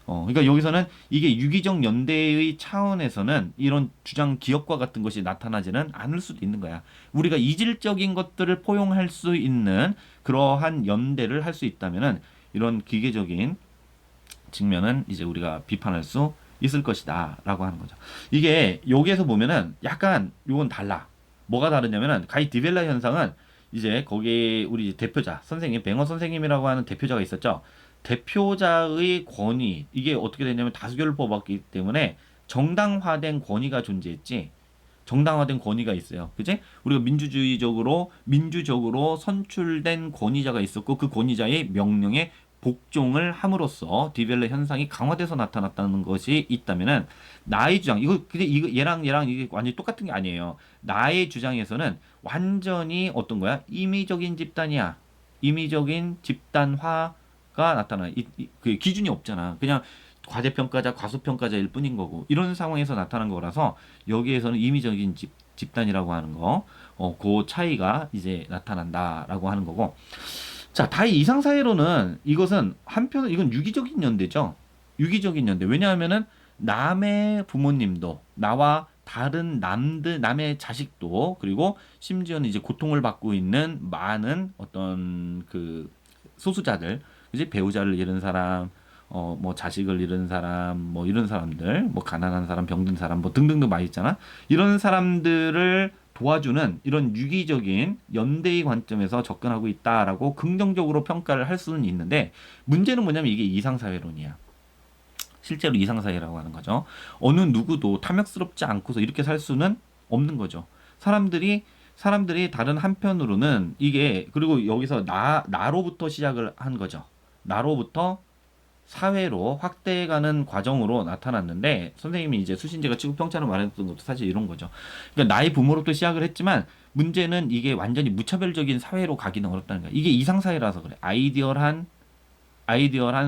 그러니까 여기서는 이게 유기적 연대의 차원에서는 이런 주장 기억과 같은 것이 나타나지는 않을 수도 있는 거야. 우리가 이질적인 것들을 포용할 수 있는 그러한 연대를 할 수 있다면은 이런 기계적인 측면은 이제 우리가 비판할 수 있을 것이다라고 하는 거죠. 이게 여기에서 보면은 약간 요건 달라. 뭐가 다르냐면은 가히 디벨라 현상은 이제 거기 우리 대표자 선생님 뱅어 선생님이라고 하는 대표자가 있었죠. 대표자의 권위 이게 어떻게 되냐면 다수결을 뽑았기 때문에 정당화된 권위가 존재했지. 정당화된 권위가 있어요. 그지? 우리가 민주적으로 선출된 권위자가 있었고 그 권위자의 명령에 복종을 함으로써 디벨레 현상이 강화돼서 나타났다는 것이 있다면은 나의 주장 이거 얘랑 이게 완전히 똑같은 게 아니에요. 나의 주장에서는 완전히 어떤 거야? 임의적인 집단이야. 임의적인 집단화가 나타나. 그 기준이 없잖아. 그냥 과대평가자, 과소평가자일 뿐인 거고 이런 상황에서 나타난 거라서 여기에서는 임의적인 집단이라고 하는 거, 그 차이가 이제 나타난다라고 하는 거고. 자, 다이 이상사회로는 이것은 한편은 이건 유기적인 연대죠. 유기적인 연대. 왜냐하면은 남의 부모님도 나와 다른 남의 자식도 그리고 심지어는 이제 고통을 받고 있는 많은 어떤 그 소수자들, 이제 배우자를 잃은 사람, 뭐 자식을 잃은 사람, 뭐 이런 사람들, 뭐 가난한 사람, 병든 사람, 뭐 등등등 많이 있잖아. 이런 사람들을 도와주는 이런 유기적인 연대의 관점에서 접근하고 있다라고 긍정적으로 평가를 할 수는 있는데 문제는 뭐냐면 이게 이상사회론이야. 실제로 이상사회라고 하는 거죠. 어느 누구도 탐욕스럽지 않고서 이렇게 살 수는 없는 거죠. 사람들이 다른 한편으로는 이게 그리고 여기서 나로부터 시작을 한 거죠. 나로부터 사회로 확대해가는 과정으로 나타났는데 선생님이 이제 수신제가 취급평가를 말했던 것도 사실 이런 거죠. 그러니까 나의 부모로부터 시작을 했지만 문제는 이게 완전히 무차별적인 사회로 가기는 어렵다는 거야. 이게 이상사회라서 그래. 아이디얼한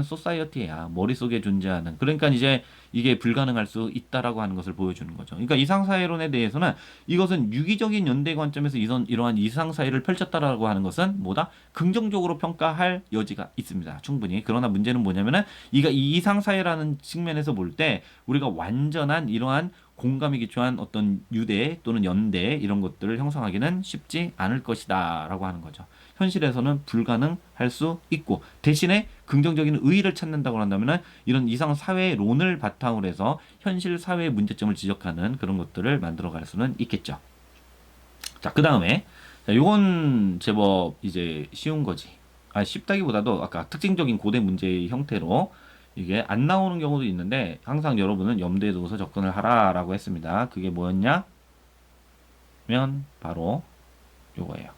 소사이어티야. 머릿속에 존재하는. 그러니까 이제 이게 불가능할 수 있다라고 하는 것을 보여주는 거죠. 그러니까 이상사회론에 대해서는 이것은 유기적인 연대 관점에서 이러한 이상사회를 펼쳤다라고 하는 것은 뭐다? 긍정적으로 평가할 여지가 있습니다. 충분히. 그러나 문제는 뭐냐면은 이 이상사회라는 측면에서 볼 때 우리가 완전한 이러한 공감이 기초한 어떤 유대 또는 연대 이런 것들을 형성하기는 쉽지 않을 것이다라고 하는 거죠. 현실에서는 불가능할 수 있고 대신에 긍정적인 의의를 찾는다고 한다면 이런 이상 사회론을 바탕으로 해서 현실 사회의 문제점을 지적하는 그런 것들을 만들어갈 수는 있겠죠. 자, 그 다음에 요건 제법 이제 쉬운 거지. 쉽다기보다도 아까 특징적인 고대 문제의 형태로 이게 안 나오는 경우도 있는데 항상 여러분은 염두에 두고서 접근을 하라라고 했습니다. 그게 뭐였냐? 면 바로 요거예요.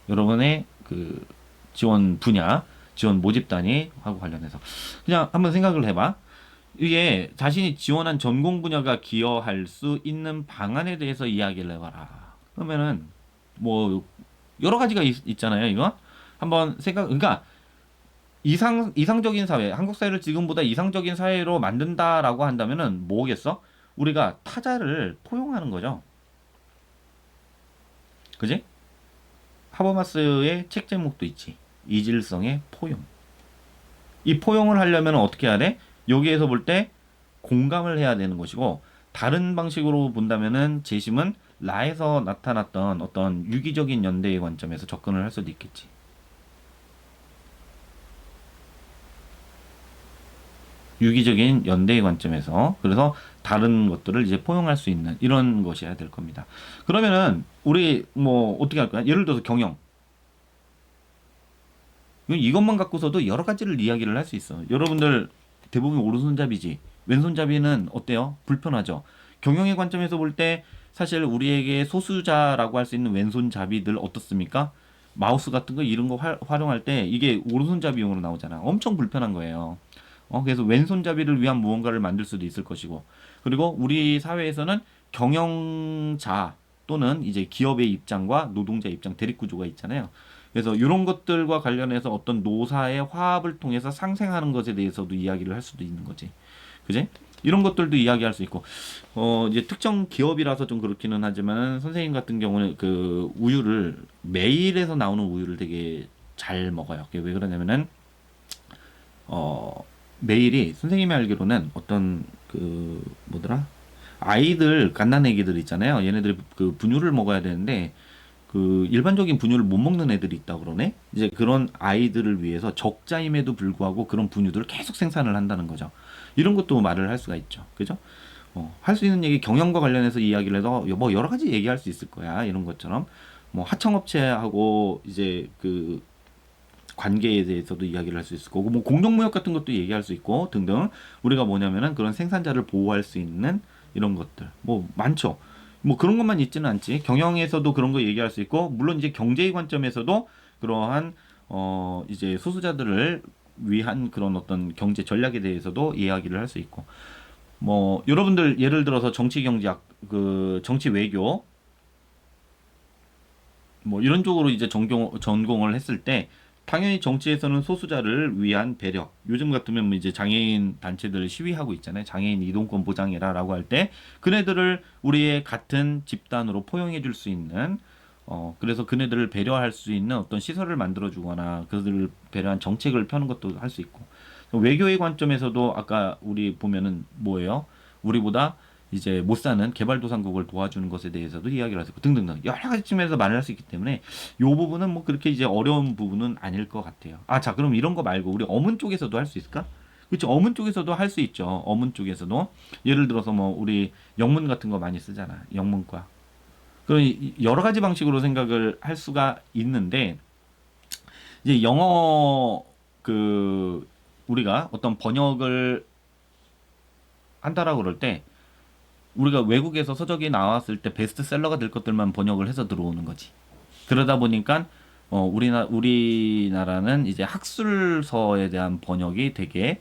여러분의 그 지원 분야, 지원 모집 단위 하고 관련해서 그냥 한번 생각을 해봐. 이게 자신이 지원한 전공 분야가 기여할 수 있는 방안에 대해서 이야기를 해봐라. 그러면은 뭐 여러 가지가 있잖아요. 이거 한번 그러니까 이상적인 사회, 한국 사회를 지금보다 이상적인 사회로 만든다라고 한다면은 뭐겠어? 우리가 타자를 포용하는 거죠. 그지? 하버마스의 책 제목도 있지. 이질성의 포용. 이 포용을 하려면 어떻게 해야 돼? 여기에서 볼 때 공감을 해야 되는 것이고, 다른 방식으로 본다면은 재심은 라에서 나타났던 어떤 유기적인 연대의 관점에서 접근을 할 수도 있겠지. 유기적인 연대의 관점에서, 그래서 다른 것들을 이제 포용할 수 있는 이런 것이어야 될 겁니다. 그러면은 우리 뭐 어떻게 할까요? 예를 들어서 경영, 이것만 갖고서도 여러 가지를 이야기를 할 수 있어. 여러분들 대부분 오른손잡이지. 왼손잡이는 어때요? 불편하죠. 경영의 관점에서 볼 때 사실 우리에게 소수자라고 할 수 있는 왼손잡이들 어떻습니까? 마우스 같은 거 이런 거 활용할 때 이게 오른손잡이용으로 나오잖아. 엄청 불편한 거예요. 그래서 왼손잡이를 위한 무언가를 만들 수도 있을 것이고, 그리고 우리 사회에서는 경영자 또는 이제 기업의 입장과 노동자 입장 대립 구조가 있잖아요. 그래서 이런 것들과 관련해서 어떤 노사의 화합을 통해서 상생하는 것에 대해서도 이야기를 할 수도 있는 거지. 그지? 이런 것들도 이야기할 수 있고, 이제 특정 기업이라서 좀 그렇기는 하지만 선생님 같은 경우는 그 우유를 메일에서 나오는 우유를 되게 잘 먹어요. 그게 왜 그러냐면은 메일이 선생님이 알기로는 어떤 그 뭐더라? 아이들 갓난애기들 있잖아요. 얘네들이 그 분유를 먹어야 되는데 그 일반적인 분유를 못 먹는 애들이 있다 그러네. 이제 그런 아이들을 위해서 적자임에도 불구하고 그런 분유들을 계속 생산을 한다는 거죠. 이런 것도 말을 할 수가 있죠. 그죠? 할 수 있는 얘기 경영과 관련해서 이야기를 해서 뭐 여러 가지 얘기할 수 있을 거야. 이런 것처럼 뭐 하청업체하고 이제 그 관계에 대해서도 이야기를 할 수 있을 거고, 뭐 공동무역 같은 것도 얘기할 수 있고 등등. 우리가 뭐냐면은 그런 생산자를 보호할 수 있는 이런 것들 뭐 많죠. 뭐 그런 것만 있지는 않지. 경영에서도 그런 거 얘기할 수 있고, 물론 이제 경제의 관점에서도 그러한 이제 소수자들을 위한 그런 어떤 경제 전략에 대해서도 이야기를 할 수 있고, 뭐 여러분들 예를 들어서 정치 경제학, 그 정치 외교 뭐 이런 쪽으로 이제 전공을 했을 때 당연히 정치에서는 소수자를 위한 배려. 요즘 같으면 뭐 이제 장애인 단체들 시위하고 있잖아요. 장애인 이동권 보장해라라고 할 때 그네들을 우리의 같은 집단으로 포용해 줄 수 있는, 그래서 그네들을 배려할 수 있는 어떤 시설을 만들어 주거나 그들을 배려한 정책을 펴는 것도 할 수 있고, 외교의 관점에서도 아까 우리 보면은 뭐예요? 우리보다 이제 못 사는 개발도상국을 도와주는 것에 대해서도 이야기를 하고 등등등 여러 가지 측면에서 말을 할 수 있기 때문에 이 부분은 뭐 그렇게 이제 어려운 부분은 아닐 것 같아요. 자, 그럼 이런 거 말고 우리 어문 쪽에서도 할 수 있을까? 그렇죠. 어문 쪽에서도 할 수 있죠. 어문 쪽에서도 예를 들어서 뭐 우리 영문 같은 거 많이 쓰잖아. 영문과. 그런 여러 가지 방식으로 생각을 할 수가 있는데, 이제 영어 그 우리가 어떤 번역을 한다라고 그럴 때 우리가 외국에서 서적이 나왔을 때 베스트셀러가 될 것들만 번역을 해서 들어오는 거지. 그러다 보니까 우리나라는 이제 학술서에 대한 번역이 되게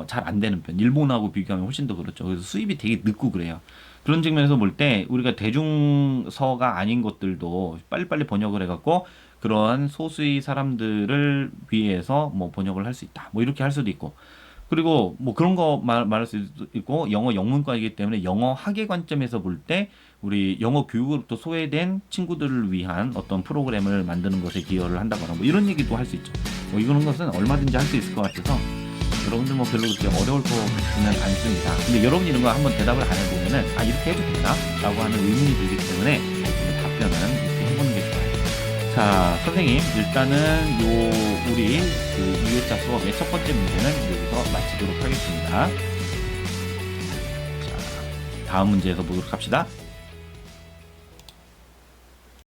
잘 안 되는 편. 일본하고 비교하면 훨씬 더 그렇죠. 그래서 수입이 되게 늦고 그래요. 그런 측면에서 볼 때 우리가 대중서가 아닌 것들도 빨리빨리 번역을 해갖고 그러한 소수의 사람들을 위해서 뭐 번역을 할 수 있다. 뭐 이렇게 할 수도 있고. 그리고 뭐 그런 거 말할 수 있고, 영어 영문과이기 때문에 영어 학의 관점에서 볼 때 우리 영어 교육으로부터 소외된 친구들을 위한 어떤 프로그램을 만드는 것에 기여를 한다거나 뭐 이런 얘기도 할 수 있죠. 뭐 이런 것은 얼마든지 할 수 있을 것 같아서 여러분들 뭐 별로 그렇게 어려울 것 같지는 않습니다. 근데 여러분이 이런 거 한번 대답을 안 해보면은 이렇게 해도 되나? 라고 하는 의문이 들기 때문에 답변은 이렇게 해보는 게 좋아요. 자, 선생님 일단은 우리 그 2회차 수업의 첫 번째 문제는 여기서 마치도록 하겠습니다. 자, 다음 문제에서 보도록 합시다.